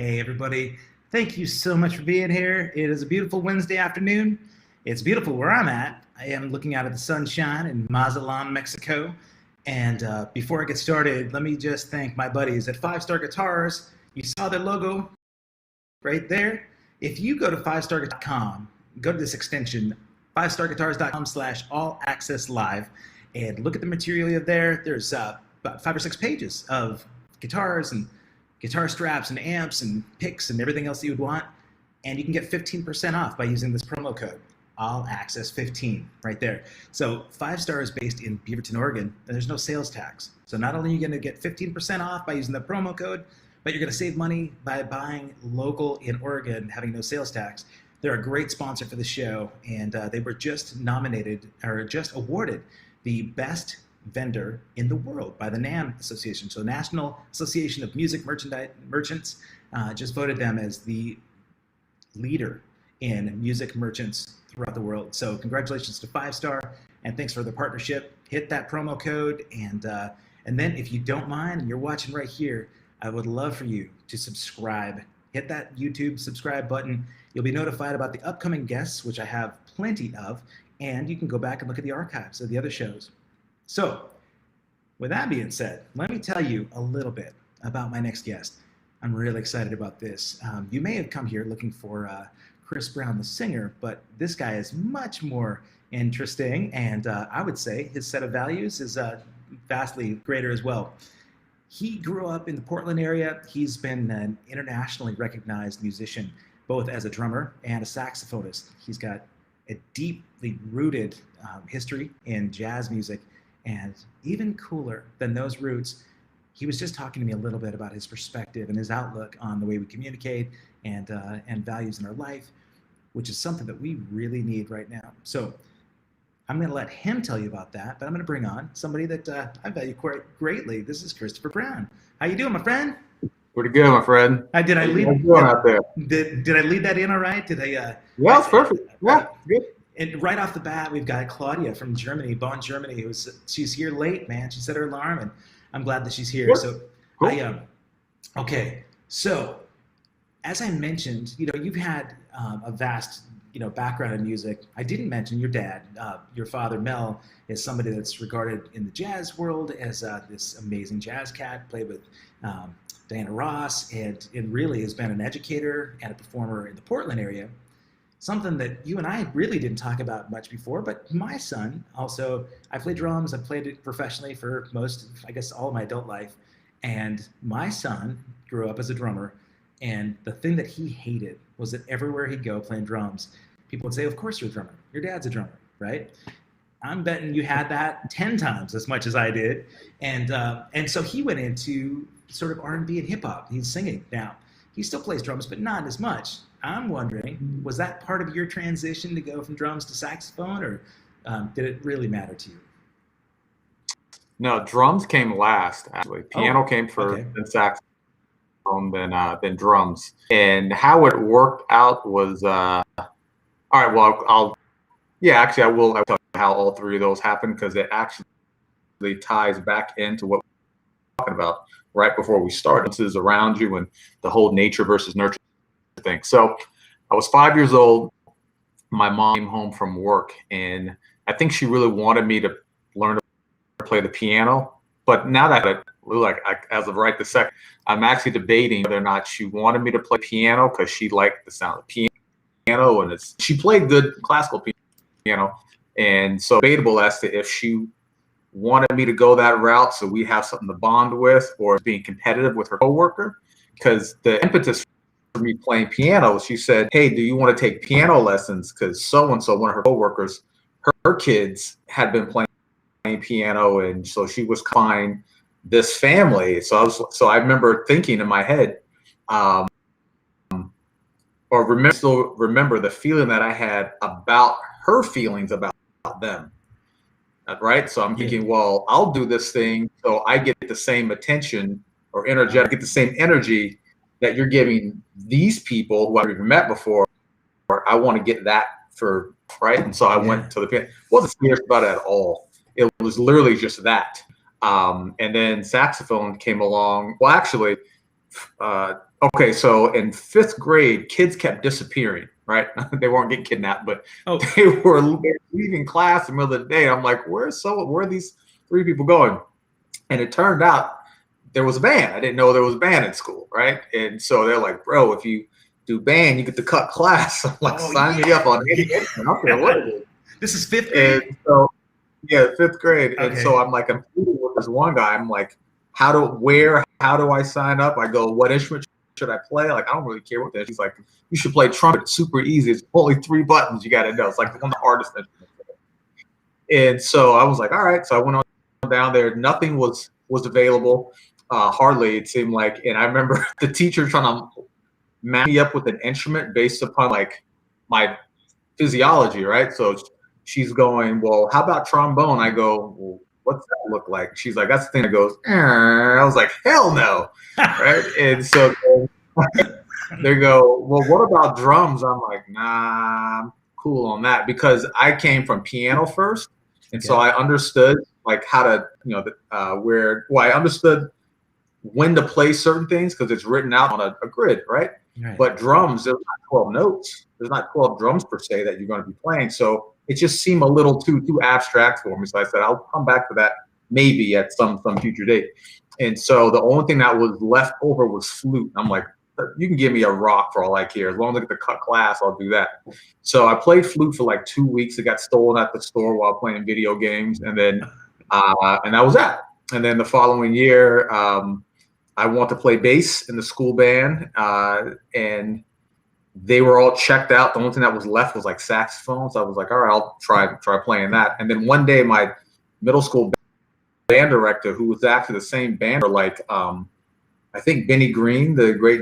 Hey, everybody. Thank you so much for being here. It is a beautiful Wednesday afternoon. It's beautiful where I'm at. I am looking out at the sunshine in Mazatlan, Mexico. And before I get started, let me just thank my buddies at 5 Star Guitars. You saw their logo right there. If you go to 5starguitar.com, go to this extension, 5starguitars.com/all-access-live, and look at the material you have there. There's about 5 or 6 pages of guitars and guitar straps and amps and picks and everything else that you would want. And you can get 15% off by using this promo code, All Access 15, right there. So 5 Star is based in Beaverton, Oregon, and there's no sales tax. So not only are you going to get 15% off by using the promo code, but you're going to save money by buying local in Oregon, having no sales tax. They're a great sponsor for the show, and they were just nominated, or just awarded, the best vendor in the world by the NAM Association. So National Association of Music Merchants just voted them as the leader in music merchants throughout the world. So congratulations to 5 Star, and thanks for the partnership. Hit that promo code, and then if you don't mind and you're watching right here, I would love for you to subscribe. Hit that YouTube subscribe button. You'll be notified about the upcoming guests, which I have plenty of, and you can go back and look at the archives of the other shows. So, with that being said, let me tell you a little bit about my next guest. I'm really excited about this. You may have come here looking for Chris Brown, the singer, but this guy is much more interesting, and I would say his set of values is vastly greater as well. He grew up in the Portland area. He's been an internationally recognized musician, both as a drummer and a saxophonist. He's got a deeply rooted history in jazz music. And even cooler than those roots, he was just talking to me a little bit about his perspective and his outlook on the way we communicate and values in our life, which is something that we really need right now. So I'm going to let him tell you about that, but I'm going to bring on somebody that I value quite greatly. This is Christopher Brown. How you doing, my friend? Pretty good, my friend. Did I lead out there? Did I lead that in all right? Did I? Yeah, it's perfect. Yeah, good. And right off the bat, we've got Claudia from Germany, Bonn, Germany. She's here late, man. She set her alarm, and I'm glad that she's here. Sure. So, Cool. Okay. So, as I mentioned, you've had a vast, background in music. I didn't mention your dad, your father, Mel, is somebody that's regarded in the jazz world as this amazing jazz cat. Played with Diana Ross, and really has been an educator and a performer in the Portland area. Something that you and I really didn't talk about much before, but my son also, I play drums. I've played it professionally for most, I guess, all of my adult life. And my son grew up as a drummer. And the thing that he hated was that everywhere he'd go playing drums, people would say, of course you're a drummer. Your dad's a drummer, right? I'm betting you had that 10 times as much as I did. And so he went into sort of R&B and hip hop. He's singing now. He still plays drums, but not as much. I'm wondering, was that part of your transition to go from drums to saxophone, or did it really matter to you? No, drums came last, actually. Piano came first, then saxophone, then drums. And how it worked out was, all right, well, I will tell you how all three of those happened, because it actually ties back into what we're talking about right before we started. This is around you and the whole nature versus nurture thing. So I was 5 years old. My mom came home from work, and I think she really wanted me to learn to play the piano. But now that as of right this second, I'm actually debating whether or not she wanted me to play piano because she liked the sound of piano, and she played good classical piano, and so debatable as to if she wanted me to go that route so we have something to bond with, or being competitive with her coworker. Because the impetus for me playing piano, she said, hey, do you want to take piano lessons? Because so-and-so, one of her coworkers, her kids had been playing piano, and so she was calling this family. So I remember thinking in my head, still remember the feeling that I had about her feelings about them. Right? So I'm thinking, well, I'll do this thing so I get the same attention or energetic, get the same energy that you're giving these people who I've never met before. I want to get that for, right? And so I went to the piano. Wasn't serious about it at all. It was literally just that. And then saxophone came along. Well, actually, Okay, so in 5th grade, kids kept disappearing, right? They weren't getting kidnapped, but they were leaving class in the middle of the day. I'm like, where are these 3 people going? And it turned out there was a band. I didn't know there was a band in school, right? And so they're like, bro, if you do band, you get to cut class. I'm like, sign me up on it. I don't care what it is. This is 5th grade? And so, yeah, 5th grade. Okay. And so I'm like, I'm with this one guy. I'm like, how do I sign up? I go, what instrument should I play? Like, I don't really care what that is. He's like, you should play trumpet. It's super easy. It's only 3 buttons you got to know. It's like one of the hardest instruments. And so I was like, all right. So I went on down there. Nothing was available. Hardly, it seemed like. And I remember the teacher trying to match me up with an instrument based upon like my physiology, right? So she's going, well, how about trombone? I go, well, what's that look like? She's like, that's the thing that goes, I was like, hell no, right? And so they go, well, what about drums? I'm like, nah, I'm cool on that, because I came from piano first. And so I understood like how to, I understood when to play certain things because it's written out on a grid, right? But drums, there's not 12 notes. There's not 12 drums per se that you're going to be playing. So it just seemed a little too abstract for me. So I said, I'll come back to that maybe at some future date. And so the only thing that was left over was flute. I'm like, you can give me a rock for all I care. As long as I get to cut class, I'll do that. So I played flute for like 2 weeks. It got stolen at the store while playing video games. And then, and that was that. And then the following year, I wanted to play bass in the school band, and they were all checked out. The only thing that was left was like saxophone. So I was like, all right, I'll try playing that. And then one day my middle school band director, who was actually the same band, like I think Benny Green, the great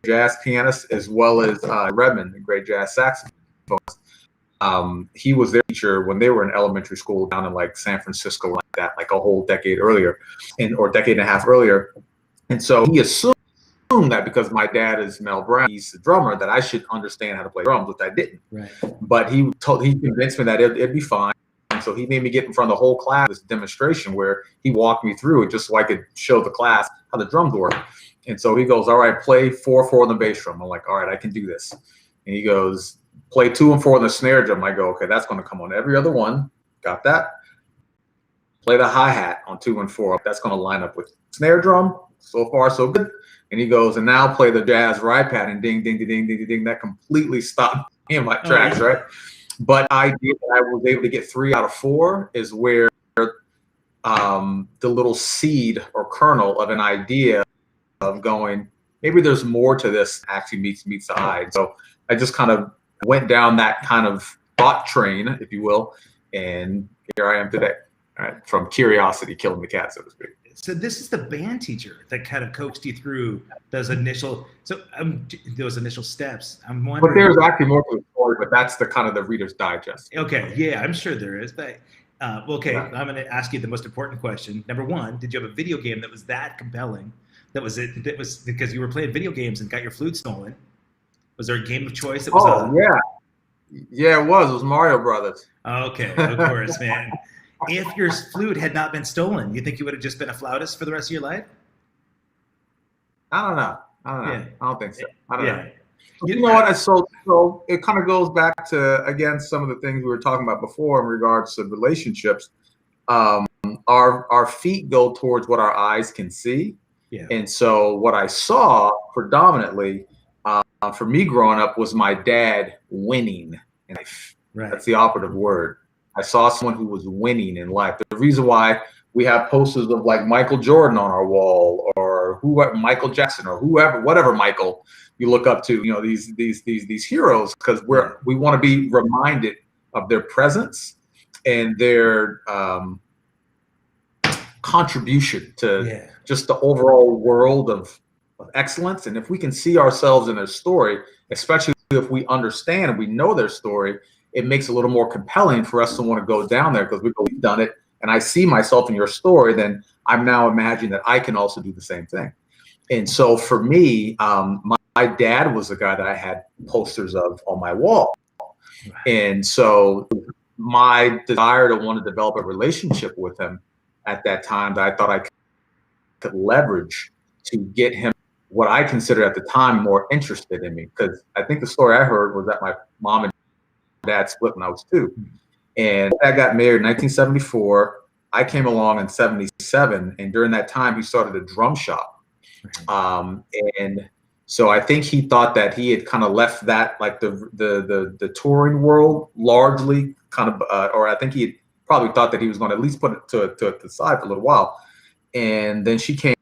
jazz pianist, as well as Redmond, the great jazz saxophonist. He was their teacher when they were in elementary school down in like San Francisco, like that, like a whole decade earlier, or decade and a half earlier. And so he assumed that because my dad is Mel Brown, he's the drummer, that I should understand how to play drums, which I didn't. Right. But he convinced me that it'd be fine. And so he made me get in front of the whole class, this demonstration where he walked me through it just so I could show the class how the drums work. And so he goes, all right, play 4/4 on the bass drum. I'm like, all right, I can do this. And he goes, play 2 and 4 on the snare drum. I go, okay, that's going to come on every other one. Got that? Play the hi-hat on 2 and 4. That's going to line up with snare drum. So far, so good. And he goes, and now play the jazz ride pattern. Ding, ding, ding, ding, ding, ding. That completely stopped me in my tracks, right? But I was able to get 3 out of 4 is where the little seed or kernel of an idea of going, maybe there's more to this actually meets the eye. So I just kind of went down that kind of thought train, if you will, and here I am today. All right, from curiosity killing the cat, so to speak. So this is the band teacher that kind of coaxed you through those initial steps. I'm wondering. But there's actually more to the story, but that's the kind of the Reader's Digest. Okay, yeah, I'm sure there is. But okay, yeah. I'm going to ask you the most important question. Number one, did you have a video game that was that compelling? That was because you were playing video games and got your flute stolen. Was there a game of choice that was? Yeah, it was. It was Mario Brothers. Okay, of course, man. If your flute had not been stolen, you think you would have just been a flautist for the rest of your life? I don't know. Yeah. I don't think so. I don't know. You know what? So it kind of goes back to, again, some of the things we were talking about before in regards to relationships. Our feet go towards what our eyes can see. Yeah. And so what I saw predominantly for me growing up was my dad winning in life. Right. That's the operative word. I saw someone who was winning in life. The reason why we have posters of like Michael Jordan on our wall, or Michael Jackson, or whatever Michael you look up to, these heroes, because we want to be reminded of their presence and their contribution to just the overall world of excellence. And if we can see ourselves in their story, especially if we understand and we know their story, it makes it a little more compelling for us to want to go down there, because we've done it and I see myself in your story, then I'm now imagining that I can also do the same thing. And so for me, my dad was the guy that I had posters of on my wall. And so my desire to want to develop a relationship with him at that time, that I thought I could leverage to get him what I considered at the time more interested in me, because I think the story I heard was that my mom and dad split when I was 2. And I got married in 1974. I came along in 77. And during that time, he started a drum shop. And so I think he thought that he had kind of left that, like the touring world largely kind of, or I think he had probably thought that he was going to at least put it to the side for a little while. And then she came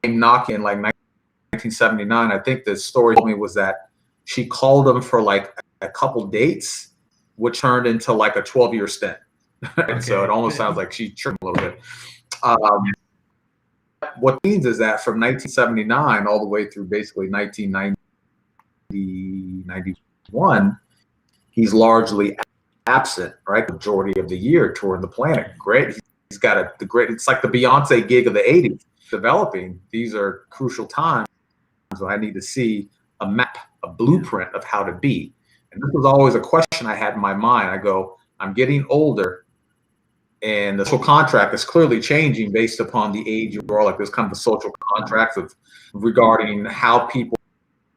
knocking in like 1979. I think the story told me was that she called him for like a couple dates, which turned into like a 12-year stint. Okay. So it almost sounds like she tricked him a little bit. What means is that from 1979 all the way through basically 1990, 91, he's largely absent, right? The majority of the year touring the planet. Great. He's got it's like the Beyonce gig of the 80s. Developing, these are crucial times when I need to see a map, a blueprint of how to be. And this was always a question I had in my mind. I go, I'm getting older, and the social contract is clearly changing based upon the age you are. Like there's kind of a social contract of regarding how people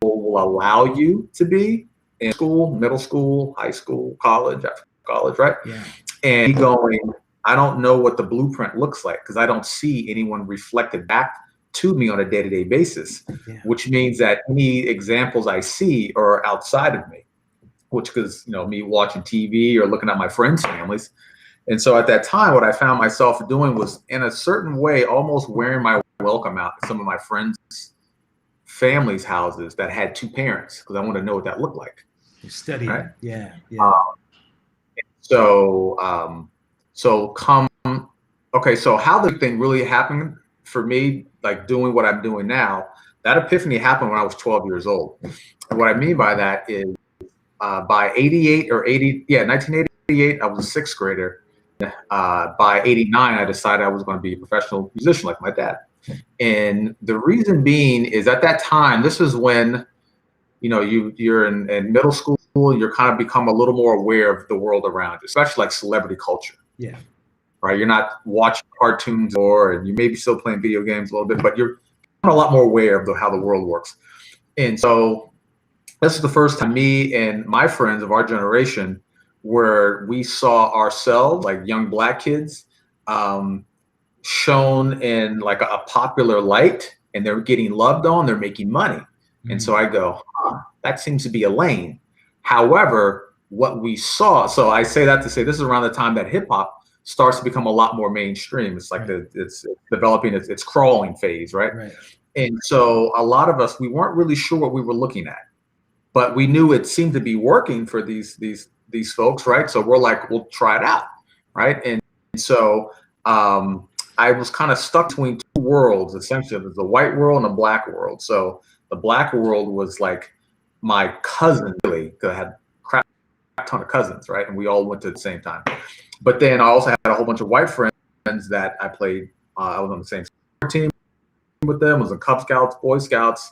will allow you to be in school, middle school, high school, college, after college, right? Yeah. And going, I don't know what the blueprint looks like because I don't see anyone reflected back to me on a day-to-day basis, which means that any examples I see are outside of me, which because, me watching TV or looking at my friends' families. And so at that time, what I found myself doing was in a certain way, almost wearing my welcome out at some of my friends' families' houses that had 2 parents because I wanted to know what that looked like. You're studying. Right? Yeah. So how the thing really happened for me, like doing what I'm doing now, that epiphany happened when I was 12 years old. And what I mean by that is by 1988, I was a 6th grader. By 89, I decided I was going to be a professional musician like my dad. And the reason being is at that time, this is when, you're in middle school, you're kind of become a little more aware of the world around you, especially like celebrity culture. Yeah. Right. You're not watching cartoons and you may be still playing video games a little bit, but you're a lot more aware of how the world works. And so this is the first time me and my friends of our generation where we saw ourselves, like young Black kids, shown in like a popular light, and they're getting loved on, they're making money. Mm-hmm. And so I go, that seems to be a lane. However, what we saw, so I say that to say this is around the time that hip hop starts to become a lot more mainstream. It's like it's developing its crawling phase, right? And so a lot of us, we weren't really sure what we were looking at, but we knew it seemed to be working for these folks, right? So we're like, we'll try it out, right? And so I was kind of stuck between 2 worlds, essentially. There's the white world and the Black world. So the Black world was like my cousin, really, because I had a crap ton of cousins, right? And we all went to the same time. But then I also had a whole bunch of white friends that I played. I was on the same team with them. I was in Cub Scouts, Boy Scouts,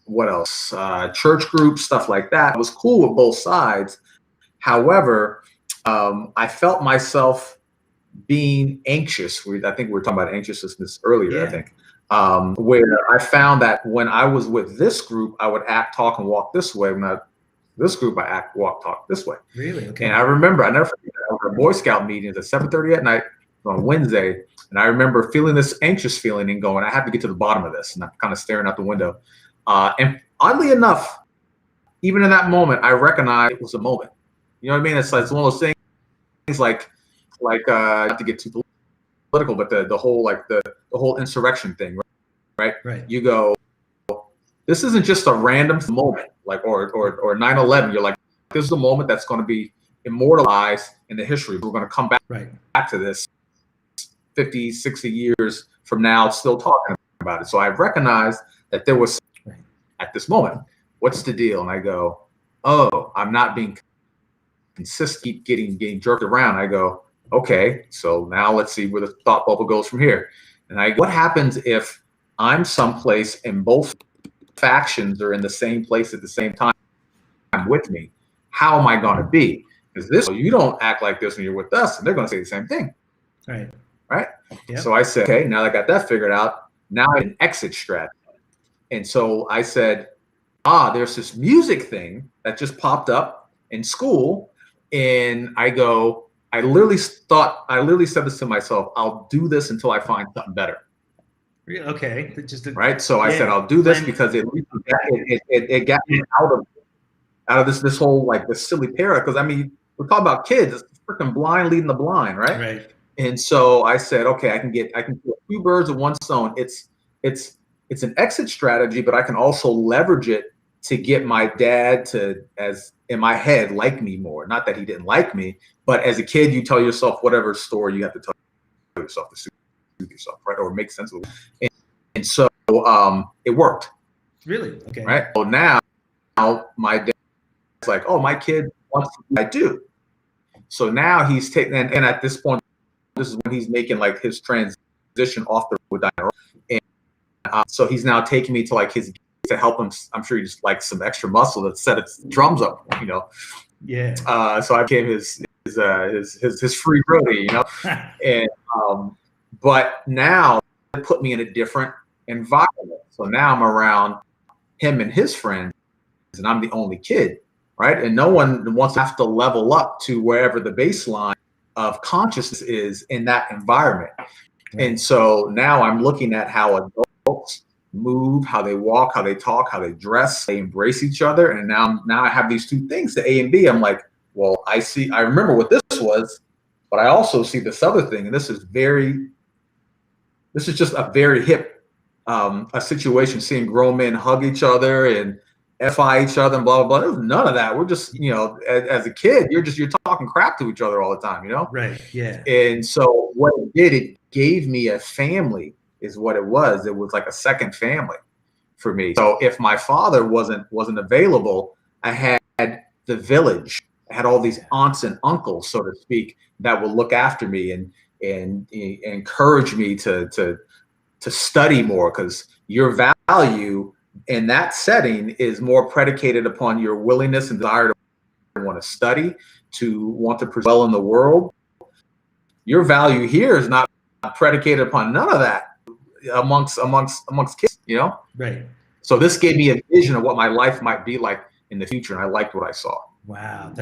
what else? Church groups, stuff like that. I was cool with both sides. However, I felt myself being anxious. I think we were talking about anxiousness earlier, I think, where I found that when I was with this group, I would act, talk, and walk this way. This group, I act, walk, talk this way. Really? Okay. And I remember, I never forget, I was at a Boy Scout meeting at 7:30 at night on Wednesday, and I remember feeling this anxious feeling and going, I have to get to the bottom of this, and I'm kind of staring out the window. And oddly enough, even in that moment, I recognized it was a moment. You know what I mean? It's like, it's one of those things like not to get too political, but the whole insurrection thing, right? You go, this isn't just a random moment, like or 9/11. You're like, this is a moment that's going to be immortalized in the history. We're going to come back to this 50, 60 years from now, still talking about it. So I recognized that there was at this moment, what's the deal? And I go, oh, I'm not being consistent, getting jerked around. I go, okay, so now let's see where the thought bubble goes from here. And I go, what happens if I'm someplace and both factions are in the same place at the same time with me? How am I going to be? Because you don't act like this when you're with us, and they're going to say the same thing. Right? Yep. So I said, okay, now that I got that figured out, now I have an exit strategy. And so I said, there's this music thing that just popped up in school. And I literally said this to myself, I'll do this until I find something better. Okay. Right. So I said, I'll do this because it got me out of this whole, like, this silly para. Because I mean, we're talking about kids, it's freaking blind leading the blind, right? Right. And so I said, okay, I can do a few birds with one stone. It's an exit strategy, but I can also leverage it to get my dad to, as in my head, like me more. Not that he didn't like me, but as a kid, you tell yourself whatever story you have to tell yourself to soothe yourself, right? Or make sense of it. And so it worked. Really? Okay. Right. So now my dad's like, oh, my kid wants to do what I do. So now he's taking, and at this point, this is when he's making like his transition off the road. And so he's now taking me to like his, to help him. I'm sure he just like some extra muscle to set its drums up, you know? Yeah. So I became his free roadie, you know? And, but now it put me in a different environment. So now I'm around him and his friends, and I'm the only kid, right? And no one wants to have to level up to wherever the baseline of consciousness is in that environment. Right. And so now I'm looking at how adults move, how they walk, how they talk, how they dress, they embrace each other. And now I have these two things, the A and B. I'm like, well, I remember what this was, but I also see this other thing. And this is just a very hip a situation, seeing grown men hug each other and FI each other and blah, blah, blah. There was none of that. We're just, you know, as a kid, you're talking crap to each other all the time, you know? Right. Yeah. And so what it did, it gave me a family is what it was. It was like a second family for me. So if my father wasn't available, I had the village. I had all these aunts and uncles, so to speak, that would look after me and encourage me to study more, because your value in that setting is more predicated upon your willingness and desire to want to study, to want to prevail in the world. Your value here is not predicated upon none of that amongst kids, you know? Right. So this gave me a vision of what my life might be like in the future, and I liked what I saw. Wow,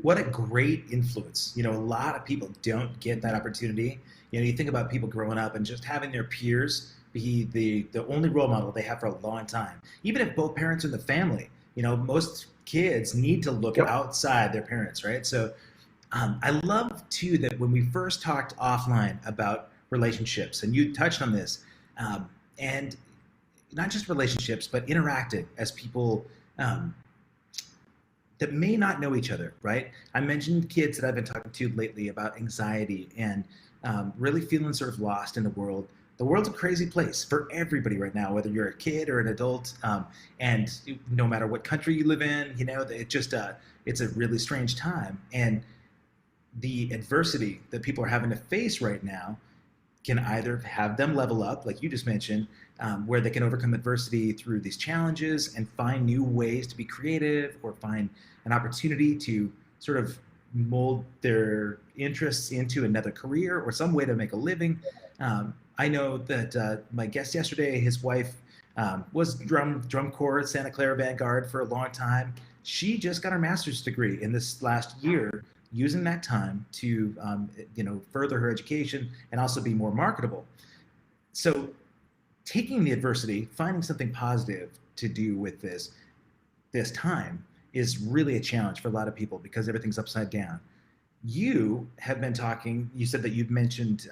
what a great influence. You know, a lot of people don't get that opportunity. You know, you think about people growing up and just having their peers be the only role model they have for a long time. Even if both parents are in the family, you know, most kids need to look outside their parents, right? So I love too that when we first talked offline about relationships, and you touched on this, and not just relationships, but interacting as people that may not know each other, right? I mentioned kids that I've been talking to lately about anxiety and really feeling sort of lost in the world. The world's a crazy place for everybody right now, whether you're a kid or an adult, and no matter what country you live in, you know, it's a really strange time. And the adversity that people are having to face right now can either have them level up, like you just mentioned, where they can overcome adversity through these challenges and find new ways to be creative, or find an opportunity to sort of mold their interests into another career or some way to make a living. I know that my guest yesterday, his wife was drum corps at Santa Clara Vanguard for a long time. She just got her master's degree in this last year, using that time to further her education and also be more marketable. So taking the adversity, finding something positive to do with this time is really a challenge for a lot of people because everything's upside down. You have been talking, you said that you've mentioned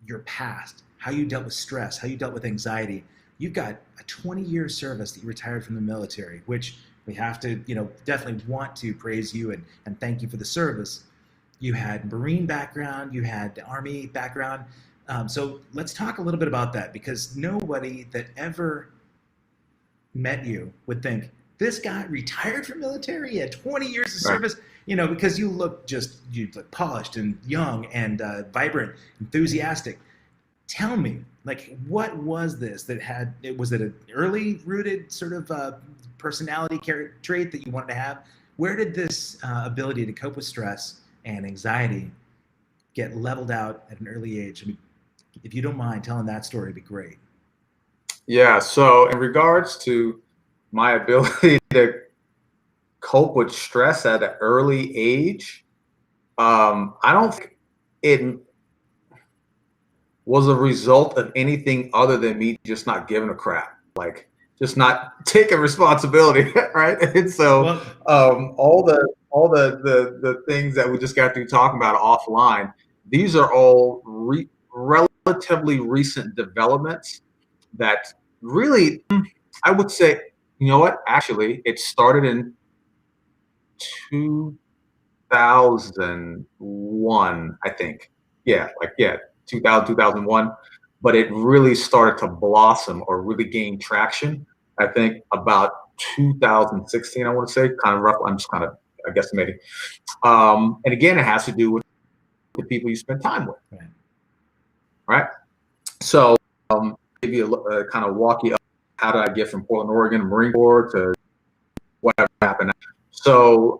your past, how you dealt with stress, how you dealt with anxiety. You've got a 20-year service that you retired from the military, which we have to, definitely want to praise you and thank you for the service. You had Marine background, you had the Army background. So let's talk a little bit about that, because nobody that ever met you would think, this guy retired from military, he had 20 years of service, because you look polished and young and vibrant, enthusiastic. Tell me, what was this was it an early rooted sort of personality trait that you wanted to have? Where did this ability to cope with stress and anxiety get leveled out at an early age? I mean, if you don't mind telling that story, it'd be great. Yeah. So in regards to my ability to cope with stress at an early age, I don't think it was a result of anything other than me just not giving a crap, like just not taking responsibility, right? And so Well, all the things that we just got through talking about offline, these are all relatively recent developments that really, I would say, you know what? Actually, it started in 2001, I think. Yeah, 2000, 2001. But it really started to blossom or really gain traction, I think, about 2016, I want to say, kind of rough. I'm just kind of, I guesstimating. And again, it has to do with the people you spend time with, right. right? So, maybe kind of walk you up. How did I get from Portland, Oregon, Marine Corps to whatever happened? So,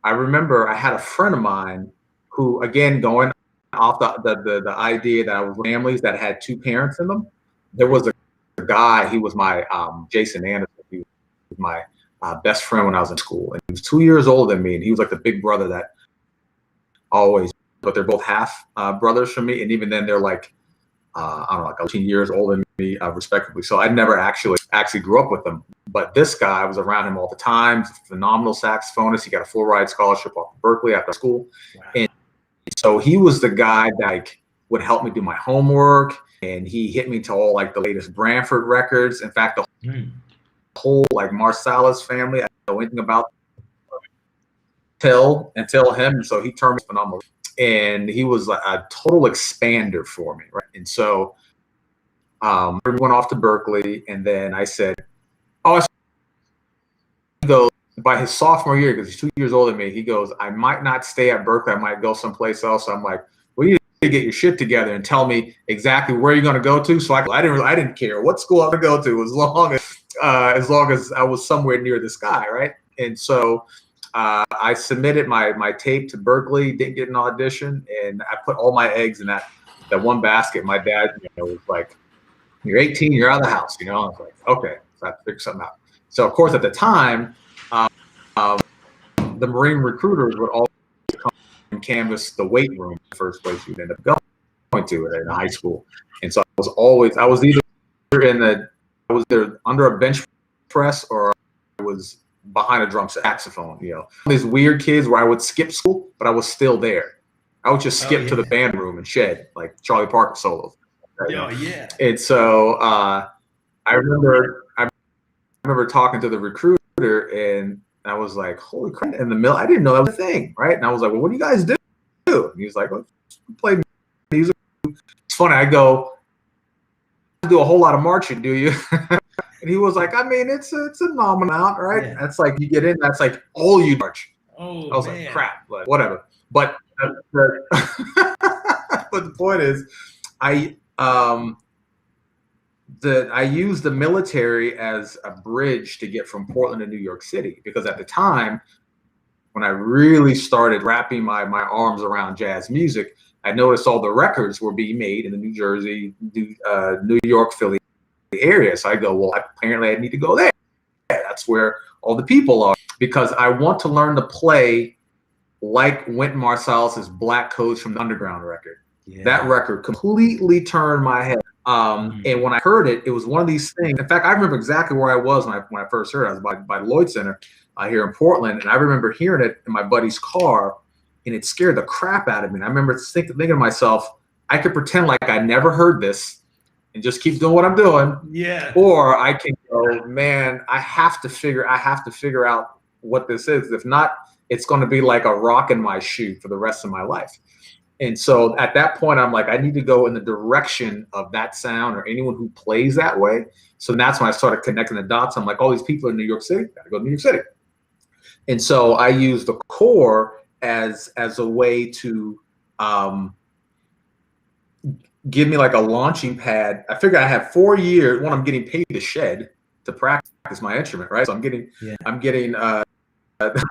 I remember I had a friend of mine who, again, going off the idea that I was families that had two parents in them. There was a guy, he was my Jason Anderson. He was my best friend when I was in school. And he was 2 years older than me. And he was like the big brother that always, but they're both half brothers from me. And even then, they're like, I don't know, like 18 years older than me, respectively. So I never actually grew up with them. But this guy, was around him all the time. Phenomenal saxophonist. He got a full ride scholarship off of Berkeley after school. Wow. And so he was the guy that like would help me do my homework, and he hit me to all like the latest Branford records. In fact, the whole like Marsalis family, I don't know anything about until him. So he turned me phenomenal, and he was like a total expander for me, right? And so we went off to Berkeley, and then I said, "Oh, he goes." By his sophomore year, because he's 2 years older than me, he goes, "I might not stay at Berkeley. I might go someplace else." So I'm like, "Well, you need to get your shit together and tell me exactly where you're going to go to." So I didn't care what school I'm going to go to as long as I was somewhere near this guy, right? And so I submitted my tape to Berkeley, didn't get an audition, and I put all my eggs in that one basket. My dad, was like, "You're 18, you're out of the house," I was like, "Okay, so I have to figure something out." So of course at the time, the Marine recruiters would always come and canvass the weight room, the first place you'd end up going to in high school. And so I was either under a bench press, or I was behind a drum saxophone. These weird kids where I would skip school, but I was still there. I would just skip to the band room and shed like Charlie Parker solos. Oh yeah. And so I remember talking to the recruiter, and I was like, "Holy crap!" In the middle, I didn't know that was a thing, right? And I was like, "Well, what do you guys do?" And he was like, "Well, play music." It's funny. I go, "Do a whole lot of marching, do you?" And he was like, "I mean, it's a nominal amount, right?" Yeah. That's like you get in. That's like all you march. Oh, I was like, "Crap," but whatever. But but the point is, I used the military as a bridge to get from Portland to New York City, because at the time, when I really started wrapping my arms around jazz music, I noticed all the records were being made in the New Jersey, New York, Philly area. So I go, well, apparently I need to go there. That's where all the people are, because I want to learn to play like Wynton Marsalis's Black Codes from the Underground record. Yeah. That record completely turned my head. And when I heard it, it was one of these things. In fact, I remember exactly where I was when I first heard it. I was by Lloyd Center here in Portland, and I remember hearing it in my buddy's car, and it scared the crap out of me. And I remember thinking to myself, I could pretend like I never heard this and just keep doing what I'm doing. Yeah. Or I can go, man, I have to figure out what this is. If not, it's going to be like a rock in my shoe for the rest of my life. And so at that point, I'm like, I need to go in the direction of that sound or anyone who plays that way. So that's when I started connecting the dots. I'm like, all these people in New York City, gotta go to New York City. And so I use the core as a way to give me like a launching pad. I figured I have 4 years when I'm getting paid to shed to practice my instrument, right? So I'm getting a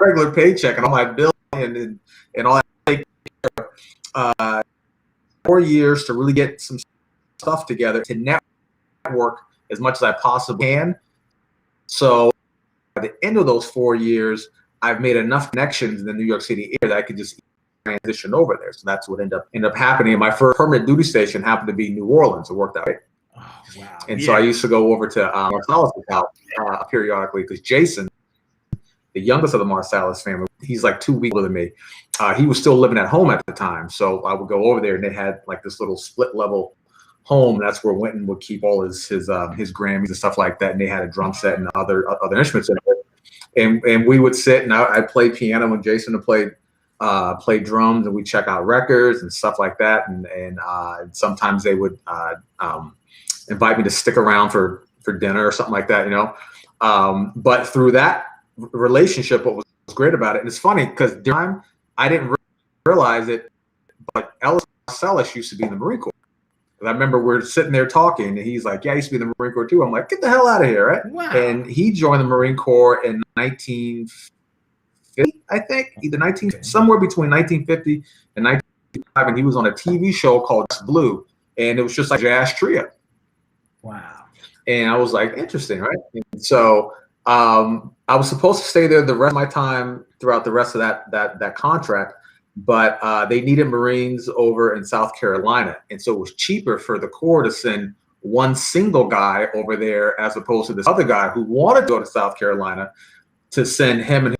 regular paycheck and all my bills and all that. 4 years to really get some stuff together to network network as much as I possibly can. So by the end of those 4 years, I've made enough connections in the New York City area that I could just transition over there. So that's what ended up happening. And my first permanent duty station happened to be New Orleans. It worked out. Oh, wow. And so I used to go over to Marsalis' house periodically because Jason, the youngest of the Marsalis family, he's like 2 weeks older than me. He was still living at home at the time. So I would go over there and they had like this little split level home. That's where Winton would keep all his Grammys and stuff like that. And they had a drum set and other instruments in it. And we would sit and I'd play piano when Jason would play drums, and we check out records and stuff like that. And sometimes they would invite me to stick around for dinner or something like that, you know. But through that relationship, what was great about it, and it's funny because during time I didn't realize it, but Ellis Marsalis used to be in the Marine Corps. I remember we're sitting there talking, and he's like, "Yeah, I used to be in the Marine Corps too." I'm like, "Get the hell out of here!" Right? Wow. And he joined the Marine Corps in 1950, I think, somewhere between 1950 and 1955, and he was on a TV show called Blue, and it was just like a jazz trio. Wow. And I was like, interesting, right? And so I was supposed to stay there the rest of my time throughout the rest of that contract, but they needed Marines over in South Carolina. And so it was cheaper for the Corps to send one single guy over there as opposed to this other guy who wanted to go to South Carolina, to send him and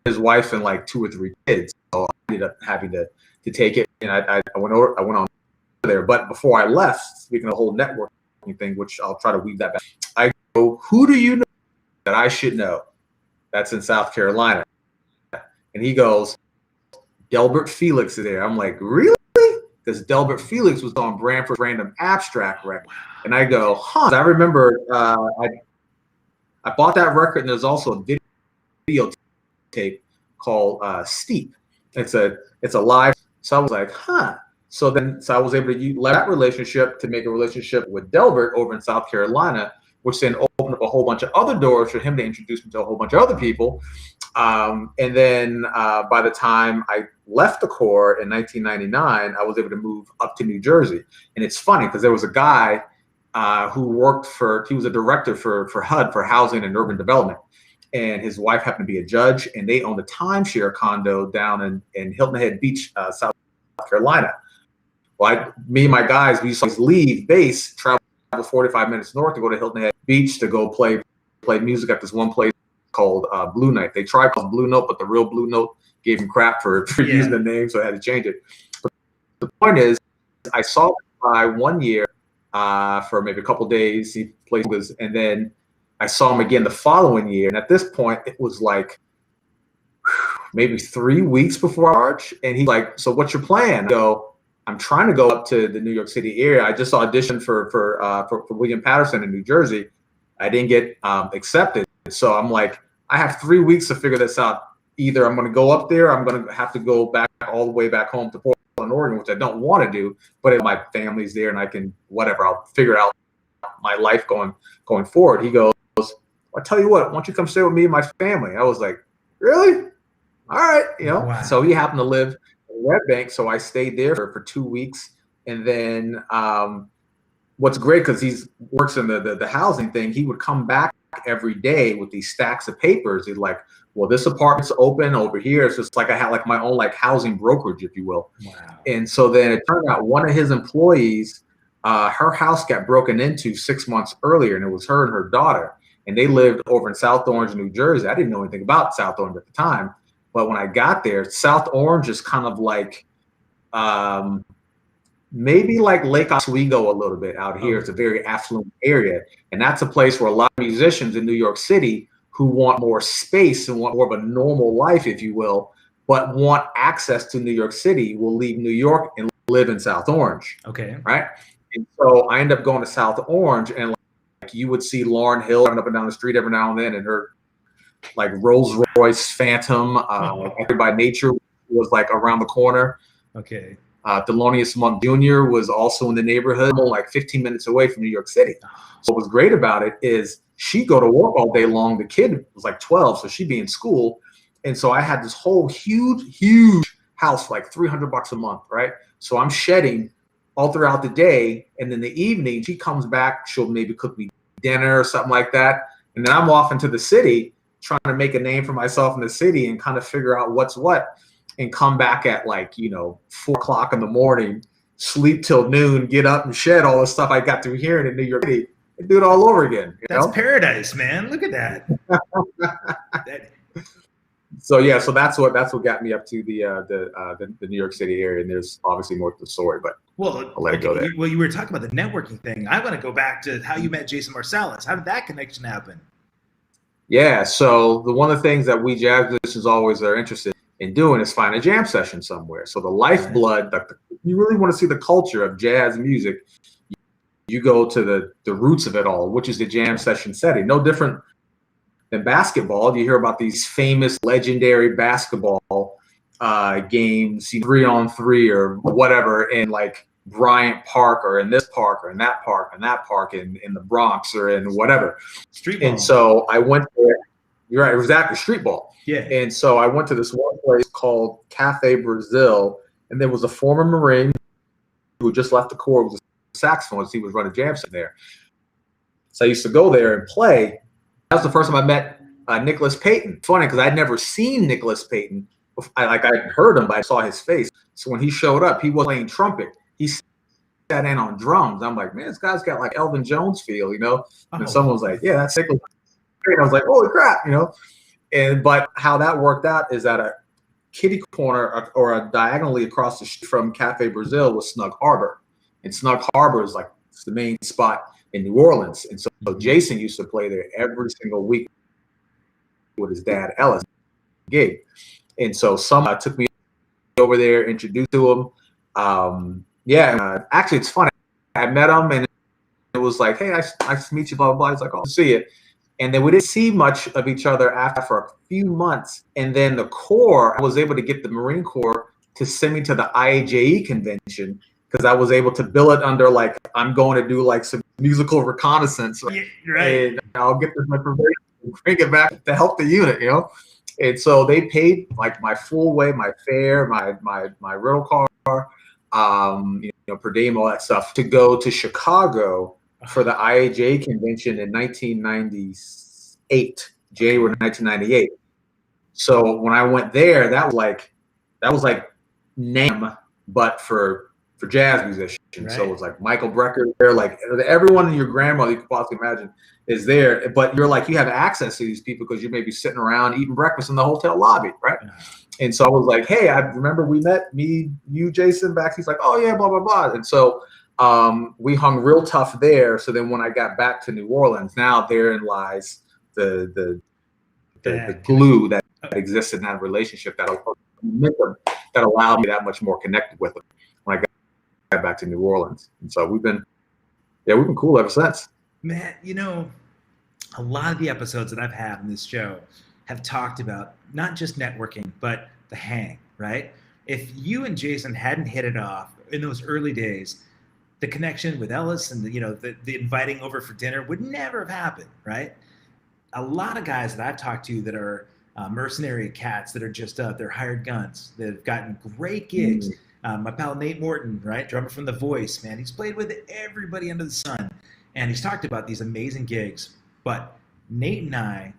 his wife and like 2 or 3 kids. So I ended up having to take it. And I went on there. But before I left, speaking of the whole networking thing, which I'll try to weave that back, I go, who do you know that I should know that's in South Carolina? And he goes, Delbert Felix is there. I'm like, really? Because Delbert Felix was on Branford's Random Abstract record. And I go, huh. I remember I bought that record, and there's also a video tape called Steep. It's a live. So I was like, huh. So I was able to use that relationship to make a relationship with Delbert over in South Carolina, which then opened up a whole bunch of other doors for him to introduce me to a whole bunch of other people. And then by the time I left the Corps in 1999, I was able to move up to New Jersey. And it's funny because there was a guy who he was a director for HUD, for Housing and Urban Development. And his wife happened to be a judge, and they owned a timeshare condo down in Hilton Head Beach, South Carolina. Well, me and my guys, we used to leave base, travel 45 minutes north to go to Hilton Head Beach to go play music at this one place called Blue Note. They tried called Blue Note, but the real Blue Note gave him crap for using the name, so I had to change it. But the point is, I saw this guy 1 year for maybe a couple days. He played, and then I saw him again the following year. And at this point, it was like maybe 3 weeks before March. And he's like, "So what's your plan?" I go, "I'm trying to go up to the New York City area. I just auditioned for William Patterson in New Jersey. I didn't get accepted. So I'm like, I have 3 weeks to figure this out. Either I'm going to go up there, or I'm going to have to go back all the way back home to Portland, Oregon, which I don't want to do. But if my family's there and I can, whatever, I'll figure out my life going forward." He goes, "I tell you what, why don't you come stay with me and my family?" I was like, "Really? All right." You know. Wow. So he happened to live in Red Bank, so I stayed there for 2 weeks. And then what's great, because he works in the housing thing, he would come back every day with these stacks of papers. He's like, "Well, this apartment's open over here." It's just like I had like my own like housing brokerage, if you will. Wow. And so then it turned out one of his employees, her house got broken into 6 months earlier, and it was her and her daughter. And they lived over in South Orange, New Jersey. I didn't know anything about South Orange at the time. But when I got there, South Orange is kind of like maybe like Lake Oswego a little bit out here. It's a very affluent area. And that's a place where a lot of musicians in New York City who want more space and want more of a normal life, if you will, but want access to New York City, will leave New York and live in South Orange. Okay. Right? And so I ended up going to South Orange, and like you would see Lauryn Hill running up and down the street every now and then, and her like Rolls Royce Phantom, by Nature was like around the corner. Okay. Thelonious Monk Jr. was also in the neighborhood, like 15 minutes away from New York City. So what was great about it is she'd go to work all day long. The kid was like 12, so she'd be in school. And so I had this whole huge house, like $300 a month, right? So I'm shedding all throughout the day. And in the evening, she comes back, she'll maybe cook me dinner or something like that. And then I'm off into the city trying to make a name for myself in the city and kind of figure out what's what, and come back at like, 4 o'clock in the morning, sleep till noon, get up and shed all the stuff I got through here in New York City and do it all over again. That's paradise, man. Look at that. So that's what got me up to the New York City area, and there's obviously more to the story, but I'll let it go there. You were talking about the networking thing. I want to go back to how you met Jason Marsalis. How did that connection happen? Yeah, so one of the things that we jazz musicians always are interested in doing is find a jam session somewhere. So the lifeblood, you really want to see the culture of jazz music, you go to the roots of it all, which is the jam session setting. No different than basketball. You hear about these famous legendary basketball games, 3-on-3 or whatever, in like Bryant Park or in this park or in that park and that park in the Bronx or in whatever. Street ball. And so I went there. You're right, exactly, street ball. Yeah. And so I went to this one place called Cafe Brazil, and there was a former Marine who just left the Corps with a saxophonist. He was running jam session there. So I used to go there and play. That was the first time I met Nicholas Payton. It's funny because I'd never seen Nicholas Payton. I'd heard him, but I saw his face. So when he showed up, he was playing trumpet. He sat in on drums. I'm like, man, this guy's got like Elvin Jones feel, And someone was like, yeah, that's Nicholas Payton. I was like, holy crap, But how that worked out is that a kitty corner or diagonally across the street from Cafe Brazil was Snug Harbor. And Snug Harbor is like it's the main spot in New Orleans. And so Jason used to play there every single week with his dad, Ellis, gig. And so someone took me over there, introduced to him. Actually, it's funny. I met him and it was like, hey, nice to meet you, blah, blah, blah. He's like, oh, see it. And then we didn't see much of each other after for a few months. And then the Corps, I was able to get the Marine Corps to send me to the IAJE convention because I was able to bill it under like, I'm going to do like some musical reconnaissance. Yeah, right. And I'll get this information and bring it back to help the unit, And so they paid like my full way, my fare, my rental car, per diem, all that stuff to go to Chicago for the IAJ convention in 1998, January 1998. So when I went there, that was like NAMM, but for jazz musicians. Right. So it was like Michael Brecker there, like everyone in your grandmother you could possibly imagine is there. But you're like, you have access to these people because you may be sitting around eating breakfast in the hotel lobby, right? Yeah. And so I was like, hey, I remember we met, me, you, Jason, back. He's like, oh yeah, blah, blah, blah. And so we hung real tough there. So then when I got back to New Orleans, now therein lies the glue that exists in that relationship that allowed me that much more connected with them when I got back to New Orleans. And so we've been cool ever since. Man, a lot of the episodes that I've had in this show have talked about not just networking, but the hang, right? If you and Jason hadn't hit it off in those early days, the connection with Ellis and the inviting over for dinner would never have happened, right? A lot of guys that I've talked to that are mercenary cats that are just they're hired guns that have gotten great gigs. My pal Nate Morton, right, drummer from The Voice, man, he's played with everybody under the sun, and he's talked about these amazing gigs. But Nate and I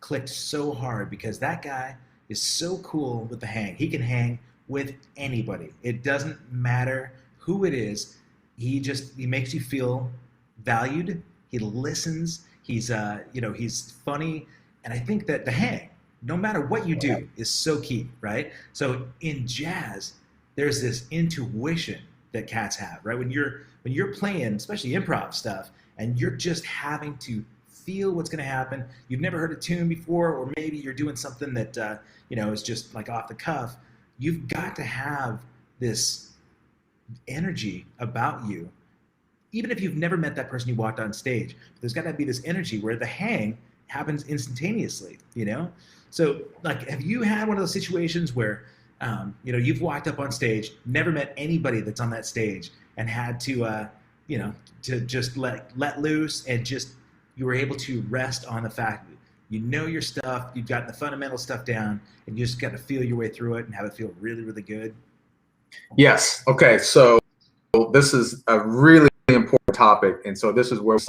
clicked so hard because that guy is so cool with the hang. He can hang with anybody. It doesn't matter who it is. He makes you feel valued. He listens. He's he's funny, and I think that the hang, no matter what you do, is so key, right? So in jazz, there's this intuition that cats have, right? When you're playing, especially improv stuff, and you're just having to feel what's going to happen. You've never heard a tune before, or maybe you're doing something that is just like off the cuff. You've got to have this energy about you, even if you've never met that person you walked on stage. There's got to be this energy where the hang happens instantaneously. So like, have you had one of those situations where you've walked up on stage, never met anybody that's on that stage, and had to to just let loose, and just you were able to rest on the fact that your stuff, you've gotten the fundamental stuff down, and you just got to feel your way through it and have it feel really, really good? Yes. Okay. So this is a really important topic, and so this is where we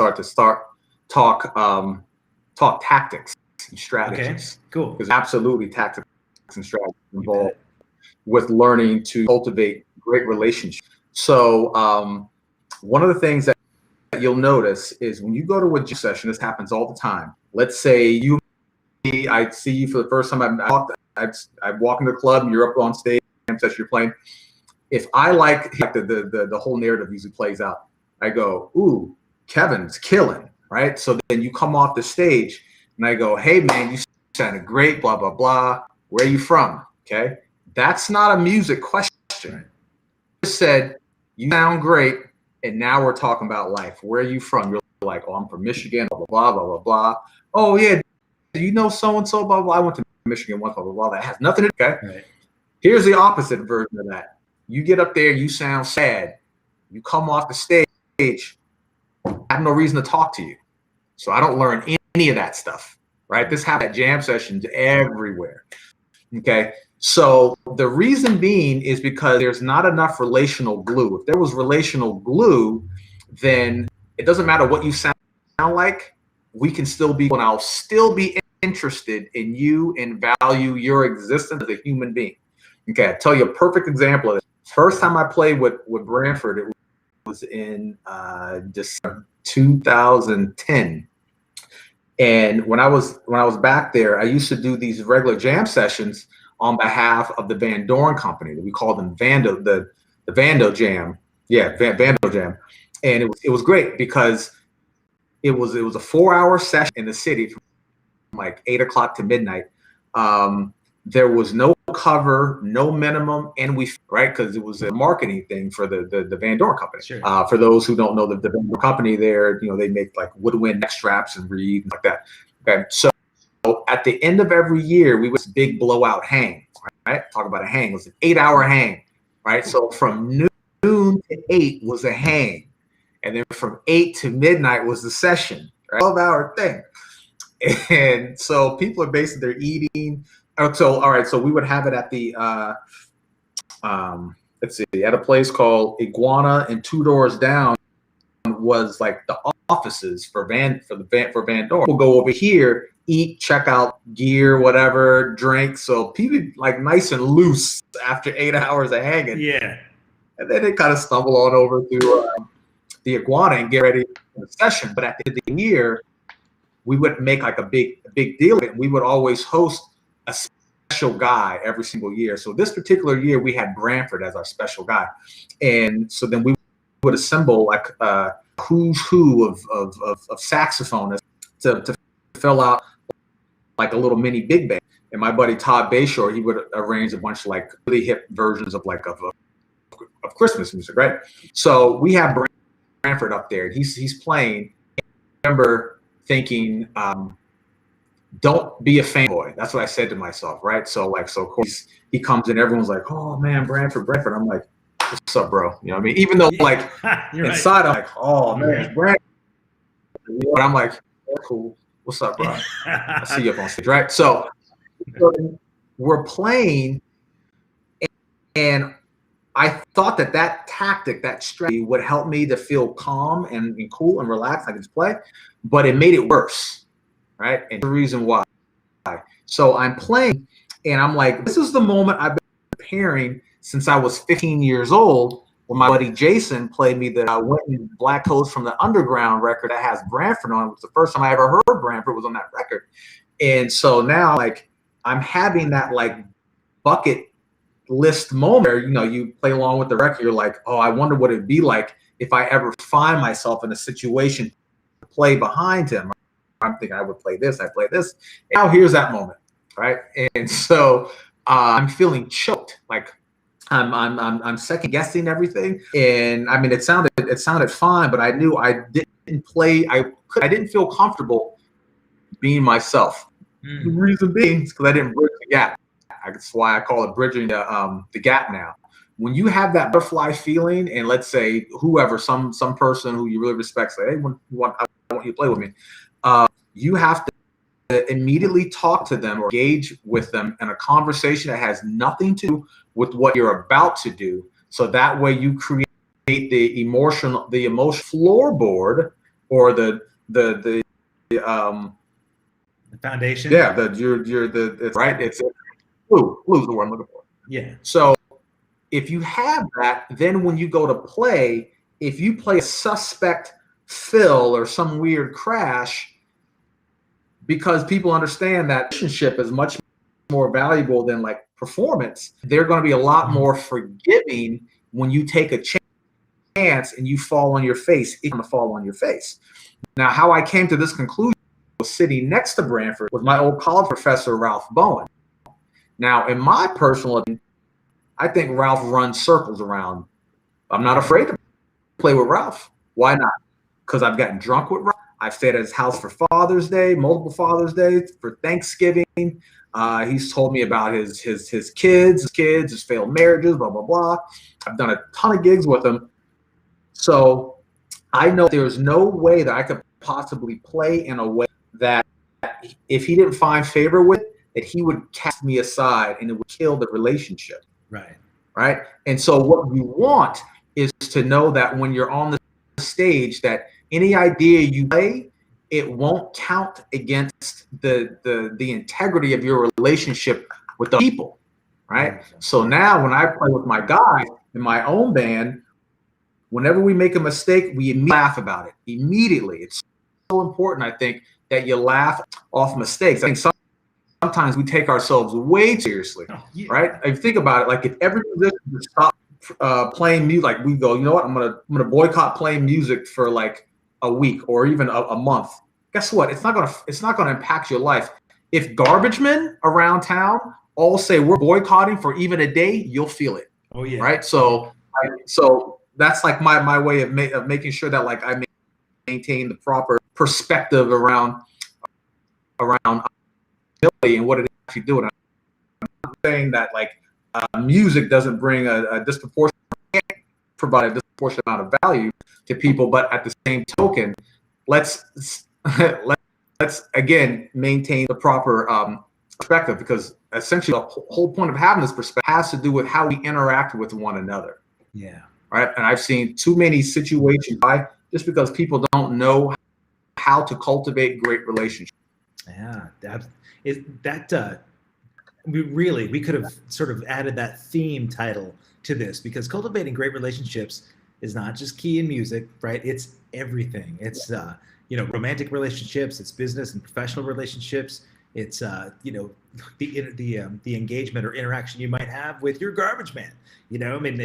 talk tactics and strategies. Okay, cool. Because absolutely tactics and strategies involved with learning to cultivate great relationships. So one of the things that you'll notice is when you go to a jam session, this happens all the time. Let's say I see you for the first time. I walk into the club and you're up on stage, jam session you're playing. If I like the whole narrative usually plays out, I go, ooh, Kevin's killing, right? So then you come off the stage and I go, hey man, you sounded great, blah, blah, blah. Where are you from? Okay. That's not a music question. Right. I said, you sound great. And now we're talking about life. Where are you from? You're like, oh, I'm from Michigan, blah, blah, blah, blah, blah. Oh yeah. Do you know so-and-so, blah, blah. I went to Michigan once, blah, blah, blah. That has nothing to do. Okay. Right. Here's the opposite version of that. You get up there, you sound sad. You come off the stage, I have no reason to talk to you. So I don't learn any of that stuff, right? This happens at jam sessions everywhere, okay? So the reason being is because there's not enough relational glue. If there was relational glue, then it doesn't matter what you sound like, we can still be, and I'll still be interested in you and value your existence as a human being. Okay, I'll tell you a perfect example of this. First time I played with Branford, it was in December 2010. And when I was back there, I used to do these regular jam sessions on behalf of the Van Doren Company. We called them the Vando Jam. Yeah, Vando Jam. And it was great because it was a 4-hour session in the city from like 8 o'clock to midnight. There was no cover, no minimum, and right, because it was a marketing thing for the Van Doren Company. Sure. For those who don't know, the Van Doren Company, there, they make like woodwind neck straps and reed and like that. Okay, so at the end of every year, we was big blowout hang. Right, talk about a hang. It was an 8-hour hang. Right, so from noon to 8 was a hang, and then from 8 to midnight was the session. Right? 12-hour thing, and so people are basically they're eating. So, all right, so we would have it at the, let's see, at a place called Iguana, and 2 doors down was like the offices for Van Doren. We'll go over here, eat, check out gear, whatever, drink. So people like nice and loose after 8 hours of hanging. Yeah. And then they kind of stumble on over to the Iguana and get ready for the session. But at the end of the year, we would make like a big deal of it. We would always host a special guy every single year. So this particular year, we had Branford as our special guy. And so then we would assemble like a who's who of saxophonists to fill out like a little mini big band. And my buddy Todd Bayshore, he would arrange a bunch of like really hip versions of like of Christmas music, right? So we have Branford up there, and he's playing. I remember thinking, don't be a fanboy. That's what I said to myself, right? So of course he comes in, everyone's like, oh man, Branford. I'm like, what's up, bro? You know what I mean? Even though like inside, right. I'm like, oh man, it's Branford. But I'm like, oh, cool. What's up, bro? I see you up on stage, right? So we're playing, and I thought that tactic, that strategy would help me to feel calm and cool and relaxed. I could just play, but it made it worse. Right, and the reason why. So I'm playing, and I'm like, this is the moment I've been preparing since I was 15 years old. When my buddy Jason played me the Went in Black Coats from the Underground record that has Branford on it. It was the first time I ever heard Branford was on that record. And so now, like, I'm having that like bucket list moment where, you play along with the record. You're like, oh, I wonder what it'd be like if I ever find myself in a situation to play behind him. I'm thinking I would play this, I play this. Now here's that moment, right? And so I'm feeling choked, like I'm second guessing everything. And I mean, it sounded fine, but I knew I didn't play. I didn't feel comfortable being myself. The reason being is because I didn't bridge the gap. That's why I call it bridging the gap now. When you have that butterfly feeling, and let's say whoever, some person who you really respect, say, hey, I want you to play with me. You have to immediately talk to them or engage with them in a conversation that has nothing to do with what you're about to do. So that way you create the emotional floorboard, or the foundation. Yeah, it's right. It's glue. Glue is the word I'm looking for. Yeah. So if you have that, then when you go to play, if you play a suspect fill or some weird crash, because people understand that relationship is much more valuable than like performance, they're going to be a lot more forgiving when you take a chance and you fall on your face. It's going to fall on your face. Now, how I came to this conclusion was sitting next to Branford was my old college professor, Ralph Bowen. Now, in my personal opinion, I think Ralph runs circles around. I'm not afraid to play with Ralph. Why not? Because I've gotten drunk with Ralph. I've stayed at his house for Father's Day, multiple Father's Days, for Thanksgiving. He's told me about his kids, his failed marriages, blah, blah, blah. I've done a ton of gigs with him. So I know there's no way that I could possibly play in a way that if he didn't find favor with it, that he would cast me aside and it would kill the relationship. Right. Right. And so what you want is to know that when you're on the stage, that any idea you play, it won't count against the integrity of your relationship with the people. Right. So now when I play with my guys in my own band, whenever we make a mistake, we immediately laugh about it immediately. It's so important, I think, that you laugh off mistakes. I think sometimes we take ourselves way too seriously, right? If you think about it, like if every musician would stop playing music, like we go, you know what, I'm gonna boycott playing music for like a week or even a month. Guess what? It's not gonna impact your life. If garbage men around town all say we're boycotting for even a day, you'll feel it. Oh yeah. Right. So that's like my way of making sure that like I maintain the proper perspective around and what it actually do. And I'm not saying that like music doesn't bring a disproportionate, provide a disproportionate amount of value to people, but at the same token, let's again maintain the proper perspective, because essentially the whole point of having this perspective has to do with how we interact with one another. Yeah. Right. And I've seen too many situations just because people don't know how to cultivate great relationships. Yeah, we could have sort of added that theme title to this, because cultivating great relationships is not just key in music, right? It's everything. It's romantic relationships, it's business and professional relationships, it's the engagement or interaction you might have with your garbage man. I mean,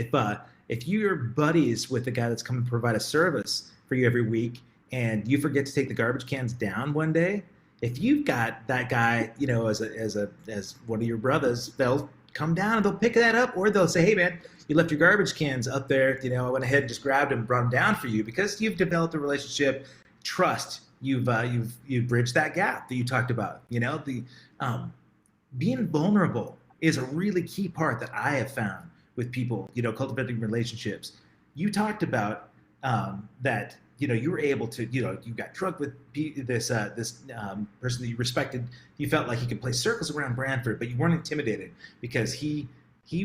if you're buddies with the guy that's coming to provide a service for you every week, and you forget to take the garbage cans down one day, if you've got that guy, as one of your brothers, they'll come down and they'll pick that up, or they'll say, hey man, you left your garbage cans up there. I went ahead and just grabbed them and brought them down for you, because you've developed a relationship, trust. You've bridged that gap that you talked about. Being vulnerable is a really key part that I have found with people, cultivating relationships. You talked about that. You were able to, you got drunk with this person that you respected. You felt like he could play circles around Branford, but you weren't intimidated because he